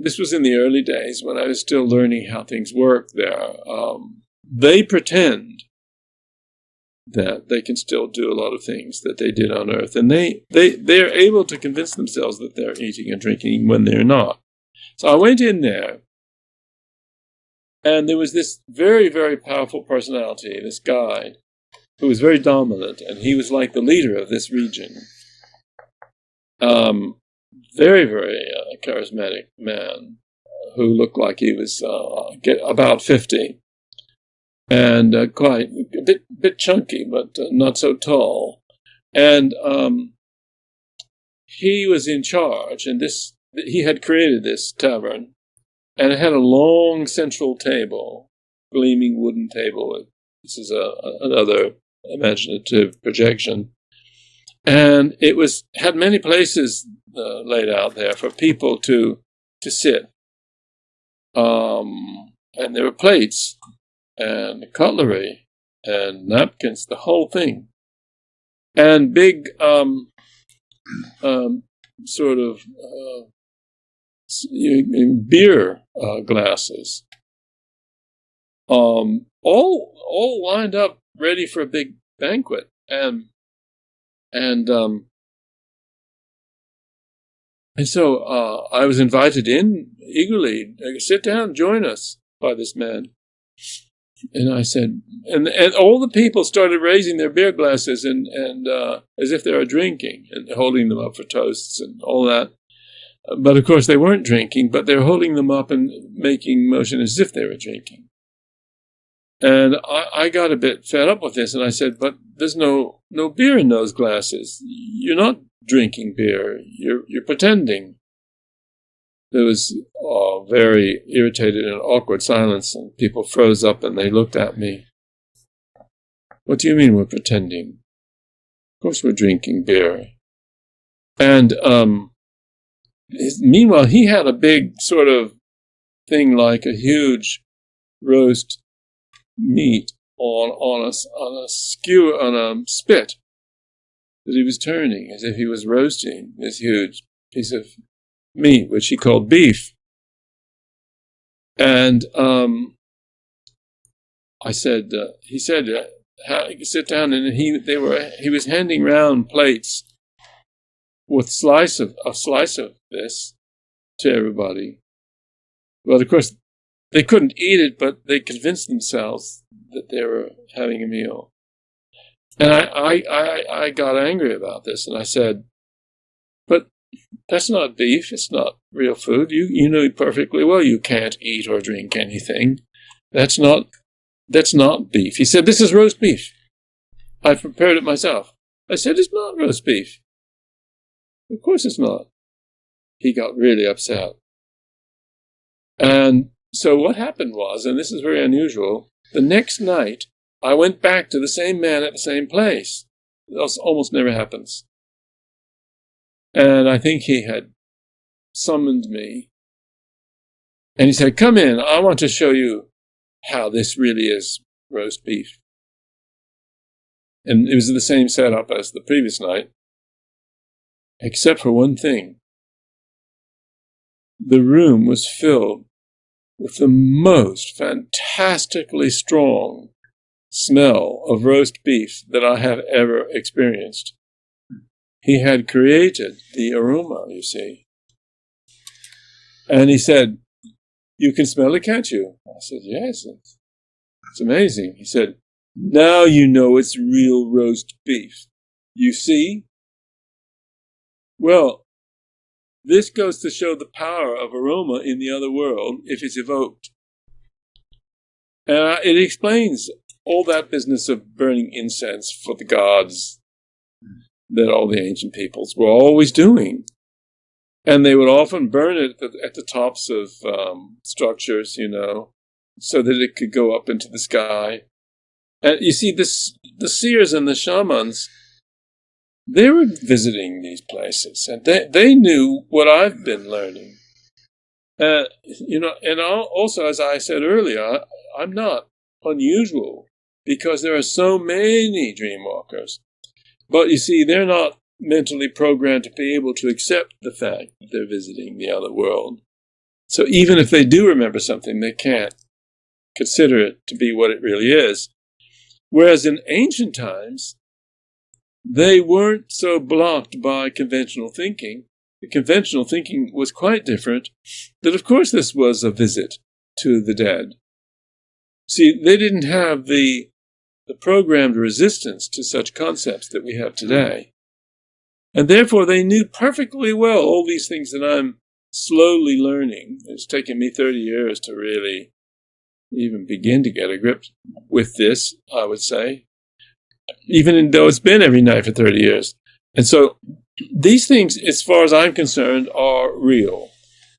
this was in the early days when I was still learning how things work there. They pretend that they can still do a lot of things that they did on Earth. And they're able to convince themselves that they're eating and drinking when they're not. So I went in there, and there was this very, very powerful personality, this guy, who was very dominant, and he was like the leader of this region. Very, very charismatic man who looked like he was about 50 and quite a bit chunky, but not so tall. And he was in charge, and he had created this tavern, and it had a long central table, gleaming wooden table. This is another imaginative projection. And it had many places laid out there for people to sit. And there were plates and cutlery and napkins, the whole thing. And big sort of beer glasses, all lined up, ready for a big banquet, and so I was invited in eagerly. Sit down, join us, by this man. And I said, and all the people started raising their beer glasses and as if they were drinking, and holding them up for toasts and all that. But of course they weren't drinking, but they were holding them up and making motion as if they were drinking. And I got a bit fed up with this, and I said, but there's no beer in those glasses. You're not drinking beer. You're pretending. There was very irritated and awkward silence, and people froze up and they looked at me. What do you mean we're pretending? Of course we're drinking beer. And meanwhile, he had a big sort of thing like a huge roast meat on a skewer, on a spit that he was turning as if he was roasting this huge piece of meat, which he called beef. And I said, he said, sit down, and he was handing round plates with a slice of this to everybody. Well, of course, they couldn't eat it, but they convinced themselves that they were having a meal. And I got angry about this, and I said, but that's not beef. It's not real food. You know perfectly well you can't eat or drink anything. That's not beef. He said, this is roast beef. I prepared it myself. I said, it's not roast beef. Of course it's not. He got really upset. And so what happened was, and this is very unusual, the next night I went back to the same man at the same place. This almost never happens. And I think he had summoned me. And he said, come in, I want to show you how this really is roast beef. And it was the same setup as the previous night, except for one thing. The room was filled with the most fantastically strong smell of roast beef that I have ever experienced. He had created the aroma, you see. And he said, you can smell it, can't you? I said, yes, it's amazing. He said, now you know it's real roast beef. You see? Well, this goes to show the power of aroma in the other world if it's evoked. And it explains all that business of burning incense for the gods that all the ancient peoples were always doing. And they would often burn it at the tops of structures, so that it could go up into the sky. And you see, the seers and the shamans, they were visiting these places, and they knew what I've been learning. And also, as I said earlier, I'm not unusual because there are so many dreamwalkers. But you see, they're not mentally programmed to be able to accept the fact that they're visiting the other world. So even if they do remember something, they can't consider it to be what it really is. Whereas in ancient times, they weren't so blocked by conventional thinking. The conventional thinking was quite different, that of course this was a visit to the dead. See, they didn't have the programmed resistance to such concepts that we have today. And therefore they knew perfectly well all these things that I'm slowly learning. It's taken me 30 years to really even begin to get a grip with this, I would say, even though it's been every night for 30 years. And so these things, as far as I'm concerned, are real.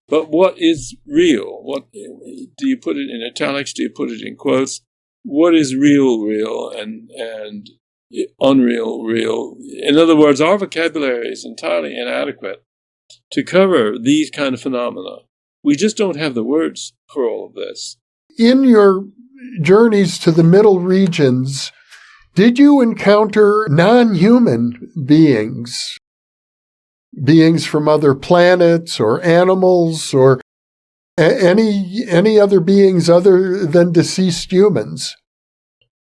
But what is real? What do you put it in italics? Do you put it in quotes? What is real, and unreal, real? In other words, our vocabulary is entirely inadequate to cover these kind of phenomena. We just don't have the words for all of this. In your journeys to the middle regions, did you encounter non-human beings from other planets or animals or any other beings other than deceased humans?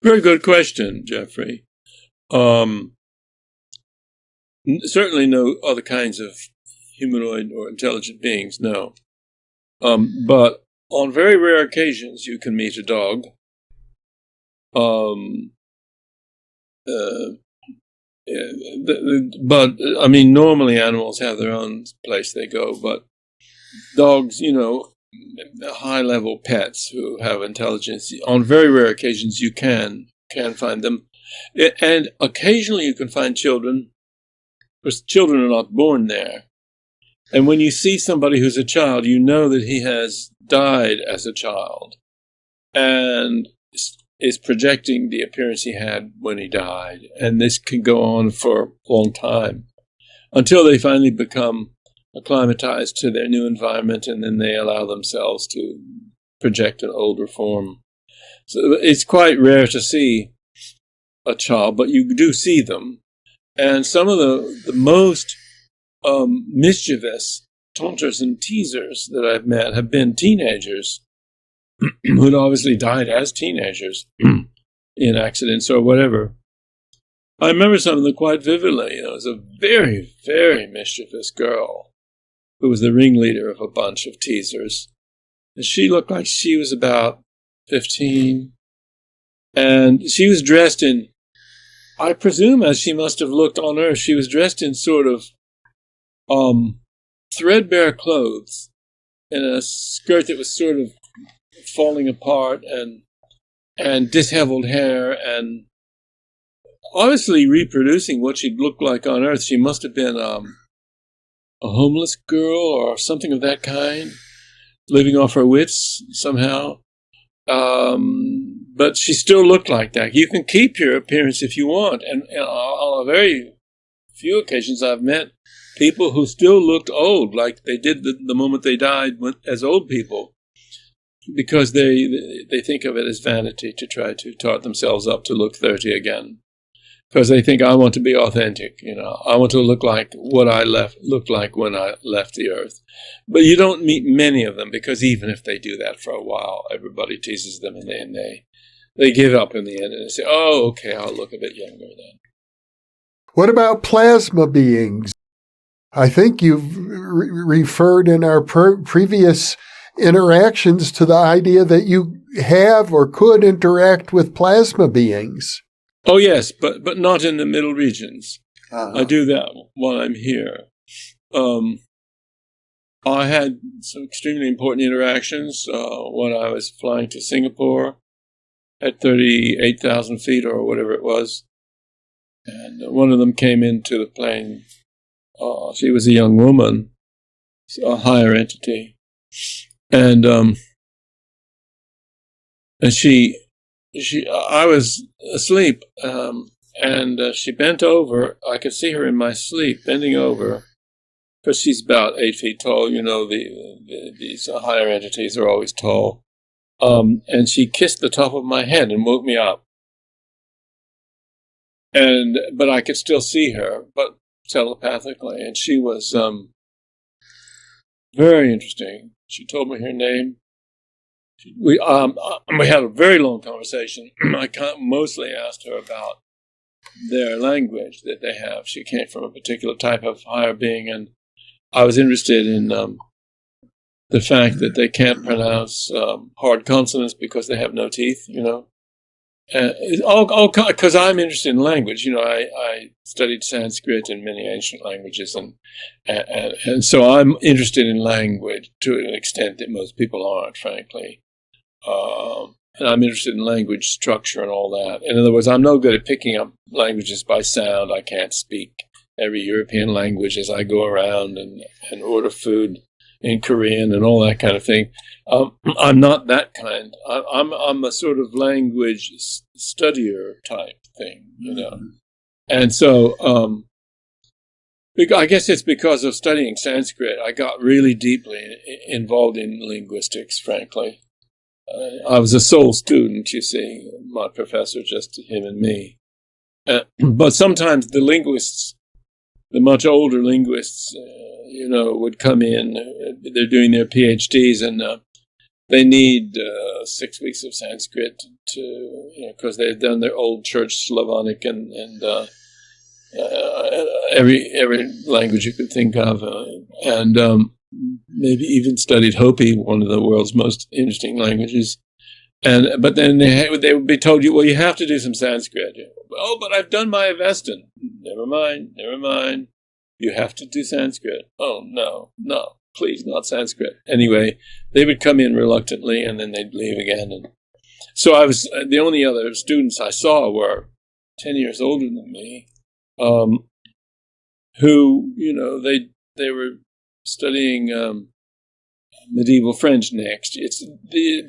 Very good question, Jeffrey. Certainly no other kinds of humanoid or intelligent beings, no. But on very rare occasions, you can meet a dog. But I mean, normally animals have their own place they go, but dogs, high-level pets who have intelligence, on very rare occasions you can find them. And occasionally you can find children, because children are not born there. And when you see somebody who's a child, you know that he has died as a child and is projecting the appearance he had when he died. And this can go on for a long time until they finally become acclimatized to their new environment, and then they allow themselves to project an older form. So it's quite rare to see a child, but you do see them. And some of the most mischievous taunters and teasers that I've met have been teenagers who'd obviously died as teenagers in accidents or whatever. I remember some of them quite vividly. It was a very, very mischievous girl who was the ringleader of a bunch of teasers. And she looked like she was about 15. And she was dressed in, I presume as she must have looked on Earth, she was dressed in sort of threadbare clothes and a skirt that was sort of falling apart and disheveled hair, and obviously reproducing what she'd looked like on Earth. She must have been a homeless girl or something of that kind, living off her wits somehow. But she still looked like that. You can keep your appearance if you want. And on a very few occasions I've met people who still looked old, like they did the moment they died as old people, because they think of it as vanity to try to tart themselves up to look 30 again. Because they think, I want to be authentic, I want to look like what I looked like when I left the Earth. But you don't meet many of them, because even if they do that for a while, everybody teases them, and then they give up in the end and they say, oh, okay, I'll look a bit younger then. What about plasma beings? I think you've referred in our previous interactions to the idea that you have or could interact with plasma beings. Oh, yes, but not in the middle regions. Uh-huh. I do that while I'm here. I had some extremely important interactions when I was flying to Singapore at 38,000 feet or whatever it was. And one of them came into the plane. She was a young woman, a higher entity. And I was asleep, and she bent over. I could see her in my sleep, bending over, because she's about 8 feet tall. These higher entities are always tall. And she kissed the top of my head and woke me up. But I could still see her, but telepathically. And she was very interesting. She told me her name. We had a very long conversation. I mostly asked her about their language that they have. She came from a particular type of higher being, and I was interested in the fact that they can't pronounce hard consonants because they have no teeth, because I'm interested in language. I studied Sanskrit and many ancient languages, and so I'm interested in language to an extent that most people aren't, frankly. And I'm interested in language structure and all that. In other words, I'm no good at picking up languages by sound. I can't speak every European language as I go around and order food in Korean and all that kind of thing. I'm not that kind. I'm a sort of language studier type thing, you know. And so I guess it's because of studying Sanskrit, I got really deeply involved in linguistics, frankly. I was a sole student, you see, my professor, just him and me. But sometimes the linguists, the much older linguists, would come in. They're doing their PhDs, and they need 6 weeks of Sanskrit because they've done their old church Slavonic and every language you could think of, and maybe even studied Hopi, one of the world's most interesting languages. But then they would be told, well, you have to do some Sanskrit. Oh, but I've done my Avestan. Never mind. You have to do Sanskrit. Oh, no, please, not Sanskrit. Anyway, they would come in reluctantly, and then they'd leave again. And so I was the only other students I saw were 10 years older than me, who, they were studying medieval French next.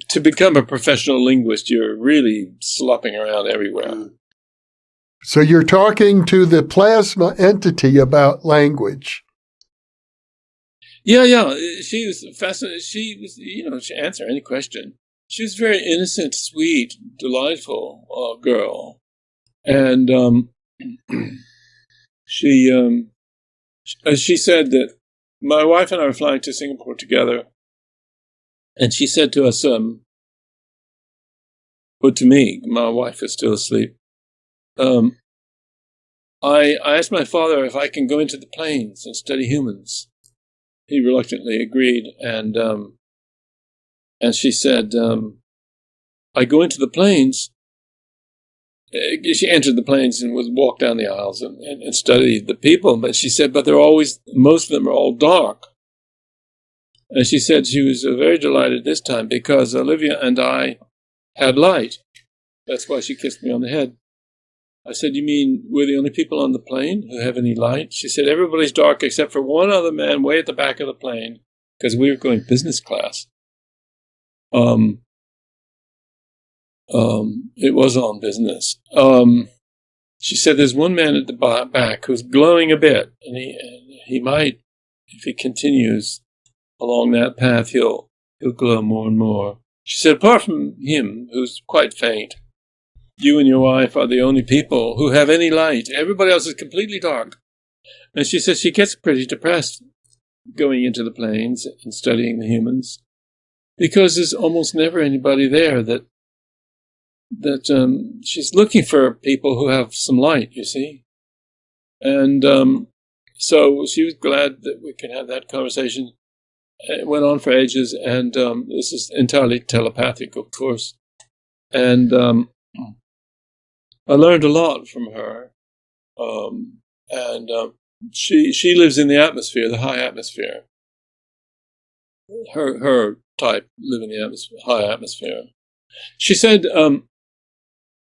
To become a professional linguist, you're really slopping around everywhere. So you're talking to the plasma entity about language. Yeah. She was fascinating. She was, she answered any question. She was a very innocent, sweet, delightful girl. And she said that my wife and I were flying to Singapore together. And she said to us, but to me, my wife is still asleep. I asked my father if I can go into the plains and study humans. He reluctantly agreed, and she said, I go into the plains. She entered the plains and would walk down the aisles and study the people. But she said, but most of them are all dark. And she said she was very delighted this time because Olivia and I had light. That's why she kissed me on the head. I said, you mean we're the only people on the plane who have any light? She said, everybody's dark except for one other man way at the back of the plane because we were going business class. It was on business. She said there's one man at the back who's glowing a bit, and he might, if he continues along that path, he'll glow more and more. She said, apart from him, who's quite faint, you and your wife are the only people who have any light. Everybody else is completely dark. And she said she gets pretty depressed going into the plains and studying the humans because there's almost never anybody there that she's looking for people who have some light, you see. And so she was glad that we could have that conversation. It went on for ages, and this is entirely telepathic, of course. And I learned a lot from her. She lives in the atmosphere, the high atmosphere. Her type live in the high atmosphere. She said,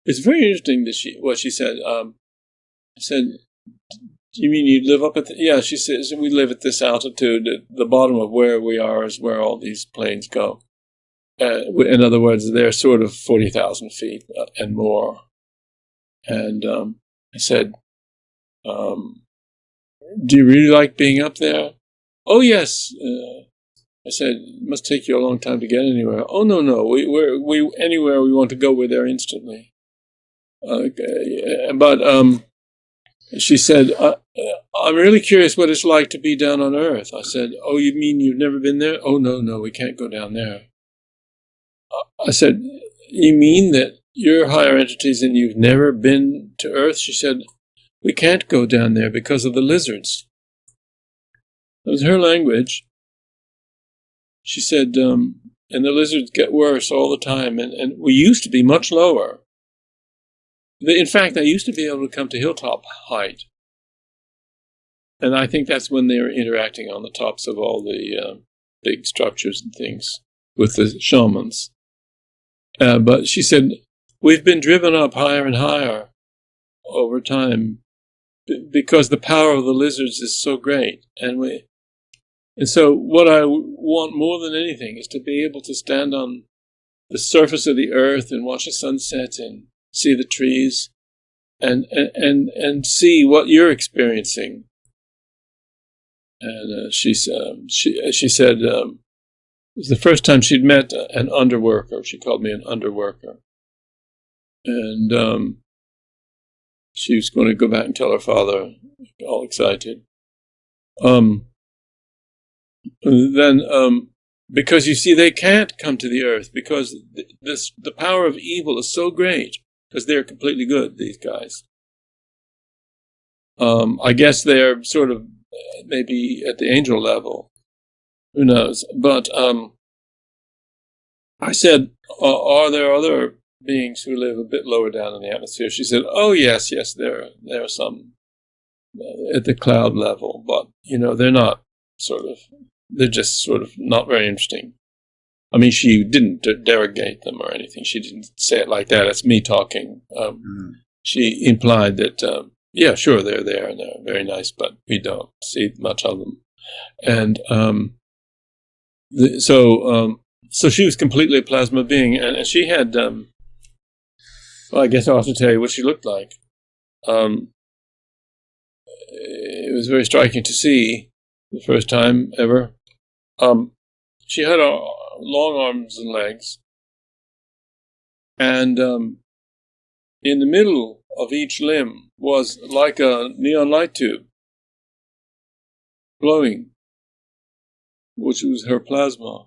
it's very interesting what she said. I said, do you mean you live up at yeah, she says, we live at this altitude. At the bottom of where we are is where all these planes go. In other words, they're sort of 40,000 feet and more. And I said, do you really like being up there? Oh, yes. I said, it must take you a long time to get anywhere. Oh, no. We anywhere we want to go, we're there instantly. But she said, I'm really curious what it's like to be down on Earth. I said, oh, you mean you've never been there? Oh, no, we can't go down there. I said, you mean that you're higher entities and you've never been to Earth? She said, we can't go down there because of the lizards. That was her language. She said, and the lizards get worse all the time, and we used to be much lower. In fact, I used to be able to come to hilltop height. And I think that's when they were interacting on the tops of all the big structures and things with the shamans. But she said, we've been driven up higher and higher over time because the power of the lizards is so great. And so what I want more than anything is to be able to stand on the surface of the earth and watch a sunset and see the trees and see what you're experiencing. And she said it was the first time she'd met an underworker. She called me an underworker. And she was going to go back and tell her father, all excited. Then, because you see, they can't come to the earth because the power of evil is so great, because they're completely good, these guys. I guess they're sort of maybe at the angel level. Who knows? But I said, are there other beings who live a bit lower down in the atmosphere? She said, oh, yes, there are some at the cloud level, but, they're just sort of not very interesting. I mean, she didn't derogate them or anything. She didn't say it like that. It's me talking. She implied that, yeah, sure, they're there and they're very nice, but we don't see much of them. And so she was completely a plasma being, and she had, well, I guess I'll have to tell you what she looked like. It was very striking to see the first time ever. She had long arms and legs, and in the middle of each limb was like a neon light tube glowing, which was her plasma.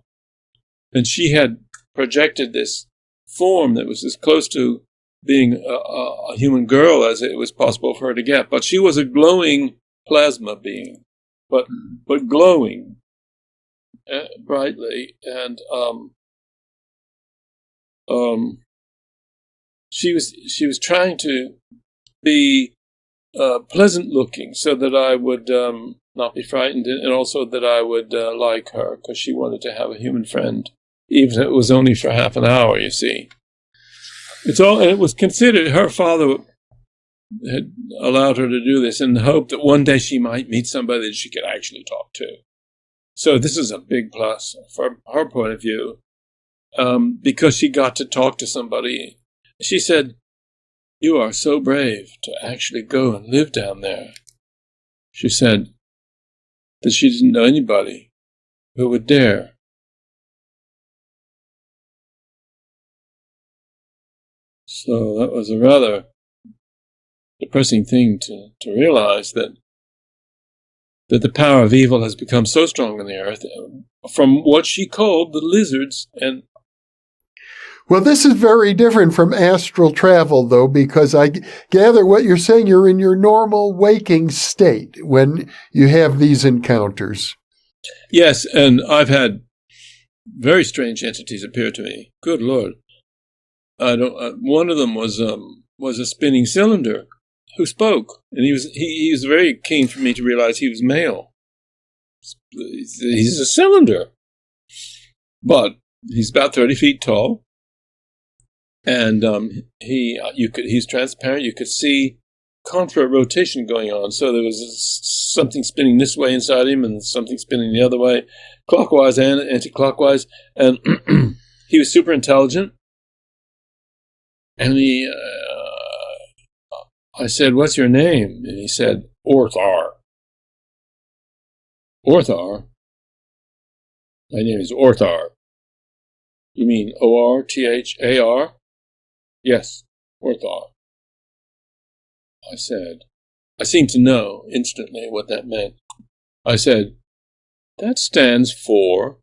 And she had projected this form that was as close to being a human girl as it was possible for her to get. But she was a glowing plasma being, but glowing brightly. And she was trying to be pleasant looking so that I would not be frightened, and also that I would like her, because she wanted to have a human friend, even if it was only for half an hour, you see. And it was considered, her father had allowed her to do this in the hope that one day she might meet somebody that she could actually talk to. So this is a big plus from her point of view, because she got to talk to somebody. She said, "You are so brave to actually go and live down there." She said that she didn't know anybody who would dare. So that was a rather depressing thing to realize, that the power of evil has become so strong on the earth from what she called the lizards. And well, this is very different from astral travel, though, because I gather what you're saying, you're in your normal waking state when you have these encounters. Yes, and I've had very strange entities appear to me. Good Lord. One of them was a spinning cylinder who spoke, and he was very keen for me to realize he was male. He's a cylinder, but he's about 30 feet tall, and he's transparent. You could see contra rotation going on, so there was something spinning this way inside him and something spinning the other way, clockwise and anti-clockwise, and he was super intelligent. And I said, "What's your name?" And he said, "Orthar." "Orthar? My name is Orthar." "You mean Orthar?" "Yes, Orthar." I said, I seemed to know instantly what that meant. I said, "That stands for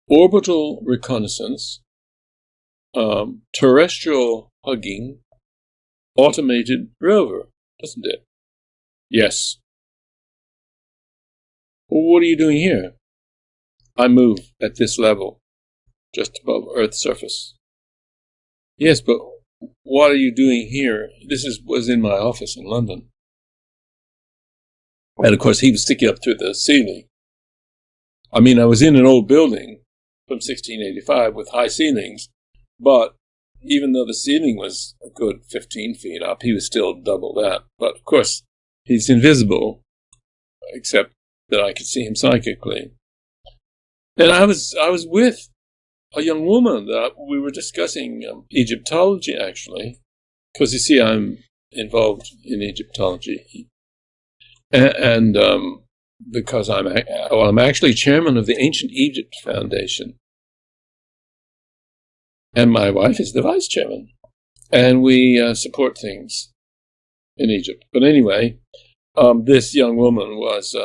Orbital Reconnaissance, Terrestrial Hugging, Automated Rover, doesn't it?" "Yes." "Well, what are you doing here?" "I move at this level, just above Earth's surface." "Yes, but what are you doing here?" This was in my office in London. And of course, he was sticking up through the ceiling. I mean, I was in an old building from 1685 with high ceilings, but even though the ceiling was a good 15 feet up, he was still double that. But of course, he's invisible, except that I could see him psychically. And I was with a young woman that we were discussing Egyptology, actually, because you see, I'm involved in Egyptology, and because I'm actually chairman of the Ancient Egypt Foundation, and my wife is the vice chairman, and we support things in Egypt. But anyway, this young woman was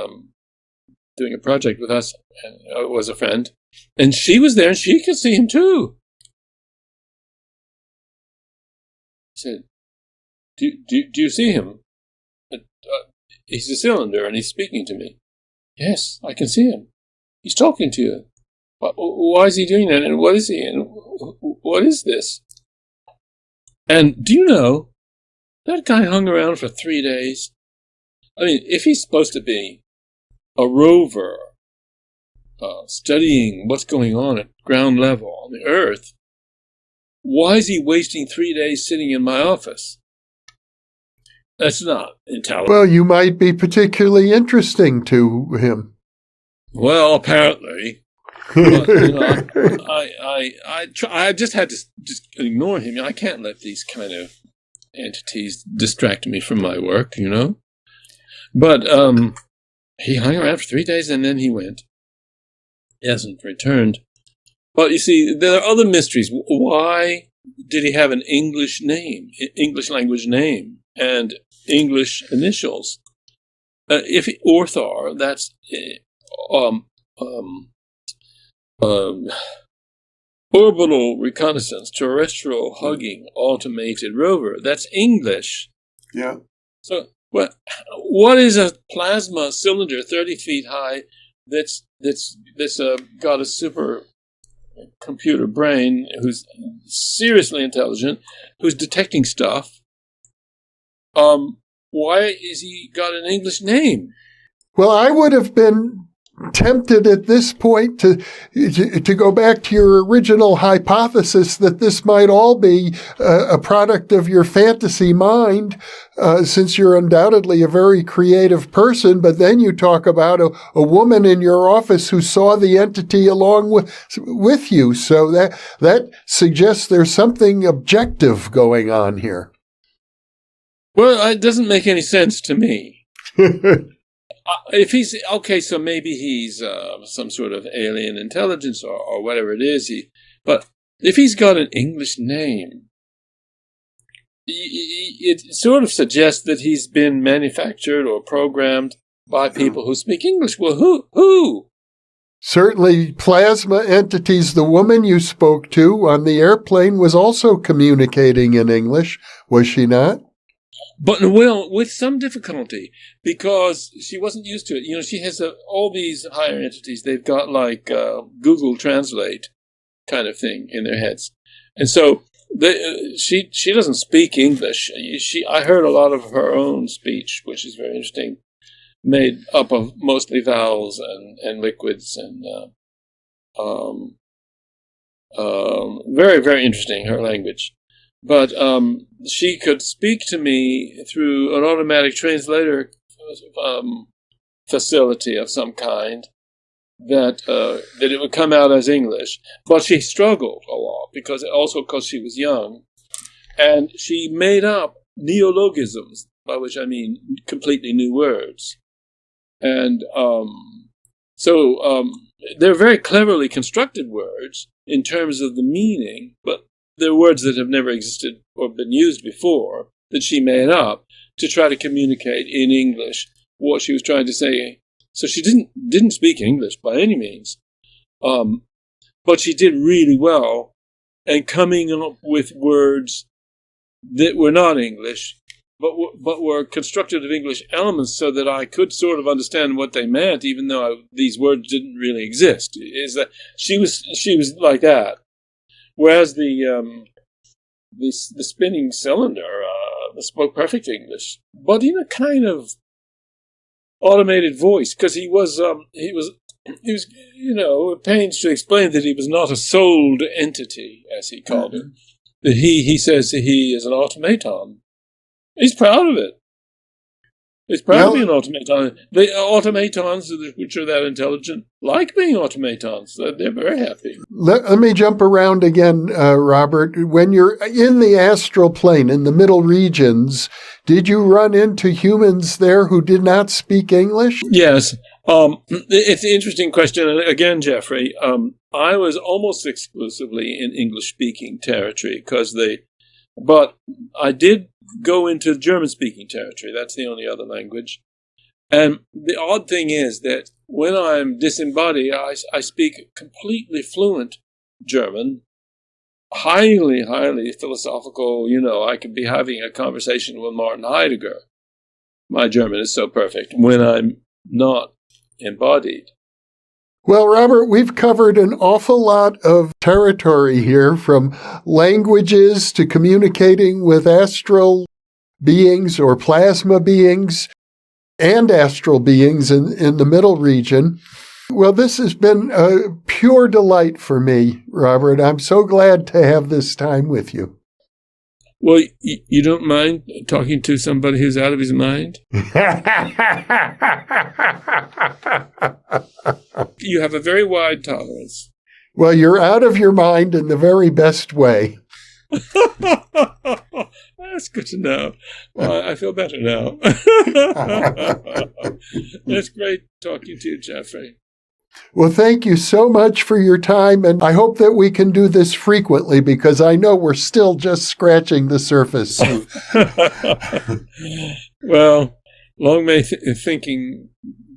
doing a project with us, and was a friend, and she was there, and she could see him too. I said, Do you see him? He's a cylinder, and he's speaking to me. Yes, I can see him. He's talking to you. Why is he doing that? And what is he? And what is this? And do you know, that guy hung around for 3 days. I mean, if he's supposed to be a rover studying what's going on at ground level on the Earth, why is he wasting 3 days sitting in my office? That's not intelligent. Well, you might be particularly interesting to him. Well, apparently. But, I just had to just ignore him. I can't let these kind of entities distract me from my work, But he hung around for 3 days, and then he went. He hasn't returned. But you see, there are other mysteries. Why did he have an English name, English language name, and English initials? If Orthar, that's orbital reconnaissance, terrestrial hugging, automated rover. That's English. Yeah. So, what is a plasma cylinder 30 feet high that's got a super computer brain, who's seriously intelligent, who's detecting stuff? Why is he got an English name? Well, I would have been tempted at this point to go back to your original hypothesis that this might all be a product of your fantasy mind, since you're undoubtedly a very creative person. But then you talk about a woman in your office who saw the entity along with you. So that suggests there's something objective going on here. Well, it doesn't make any sense to me. If he's okay, so maybe he's some sort of alien intelligence or whatever it is. But if he's got an English name, it sort of suggests that he's been manufactured or programmed by people who speak English. Well, who? Certainly, plasma entities. The woman you spoke to on the airplane was also communicating in English, was she not? But, well, with some difficulty, because she wasn't used to it. She has all these higher entities. They've got like Google Translate kind of thing in their heads. And so she doesn't speak English. I heard a lot of her own speech, which is very interesting, made up of mostly vowels and liquids and very, very interesting, her language. But she could speak to me through an automatic translator facility of some kind that it would come out as English. But she struggled a lot because she was young, and she made up neologisms, by which I mean completely new words. And so they're very cleverly constructed words in terms of the meaning, but they're words that have never existed or been used before that she made up to try to communicate in English what she was trying to say. So she didn't speak English by any means, but she did really well, and coming up with words that were not English, but were constructed of English elements, so that I could sort of understand what they meant, even though these words didn't really exist. Is that she was like that. Whereas the spinning cylinder spoke perfect English, but in a kind of automated voice, because he was at pains to explain that he was not a souled entity, as he called it. he says he is an automaton. He's proud of it. He's proud of being an automaton. The automatons, which are that intelligent, like being automatons. They're very happy. Let me jump around again, Robert. When you're in the astral plane, in the middle regions, did you run into humans there who did not speak English? Yes. It's an interesting question. And again, Jeffrey, I was almost exclusively in English-speaking territory but I did go into German-speaking territory. That's the only other language. And the odd thing is that when I'm disembodied, I speak completely fluent German, highly, highly philosophical. I could be having a conversation with Martin Heidegger. My German is so perfect when I'm not embodied. Well, Robert, we've covered an awful lot of territory here, from languages to communicating with astral beings or plasma beings and astral beings in the middle region. Well, this has been a pure delight for me, Robert. I'm so glad to have this time with you. Well, you don't mind talking to somebody who's out of his mind? You have a very wide tolerance. Well, you're out of your mind in the very best way. That's good to know. Well, I feel better now. It's great talking to you, Jeffrey. Well, thank you so much for your time, and I hope that we can do this frequently, because I know we're still just scratching the surface. Well, long may thinking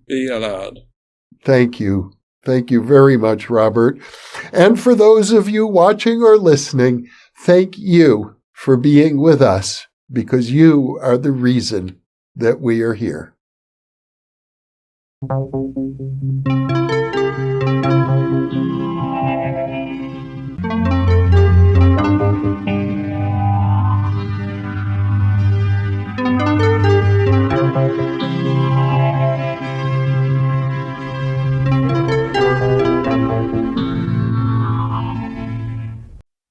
be allowed. Thank you. Thank you very much, Robert. And for those of you watching or listening, thank you for being with us, because you are the reason that we are here.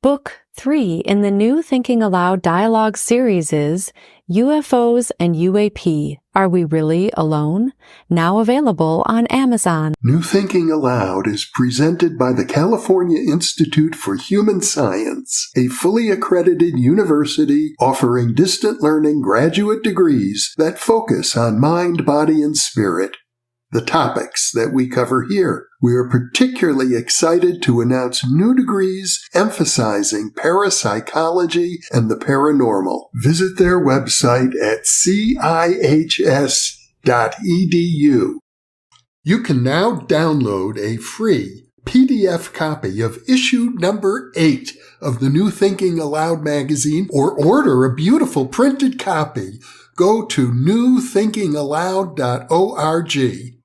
Book 3 in the new Thinking Aloud dialogue series is UFOs and UAP, Are We Really Alone? Now available on Amazon. New Thinking Aloud is presented by the California Institute for Human Science, a fully accredited university offering distant learning graduate degrees that focus on mind, body, and spirit. The topics that we cover here. We are particularly excited to announce new degrees emphasizing parapsychology and the paranormal. Visit their website at cihs.edu. You can now download a free PDF copy of issue number 8 of the New Thinking Aloud magazine, or order a beautiful printed copy. Go to newthinkingaloud.org.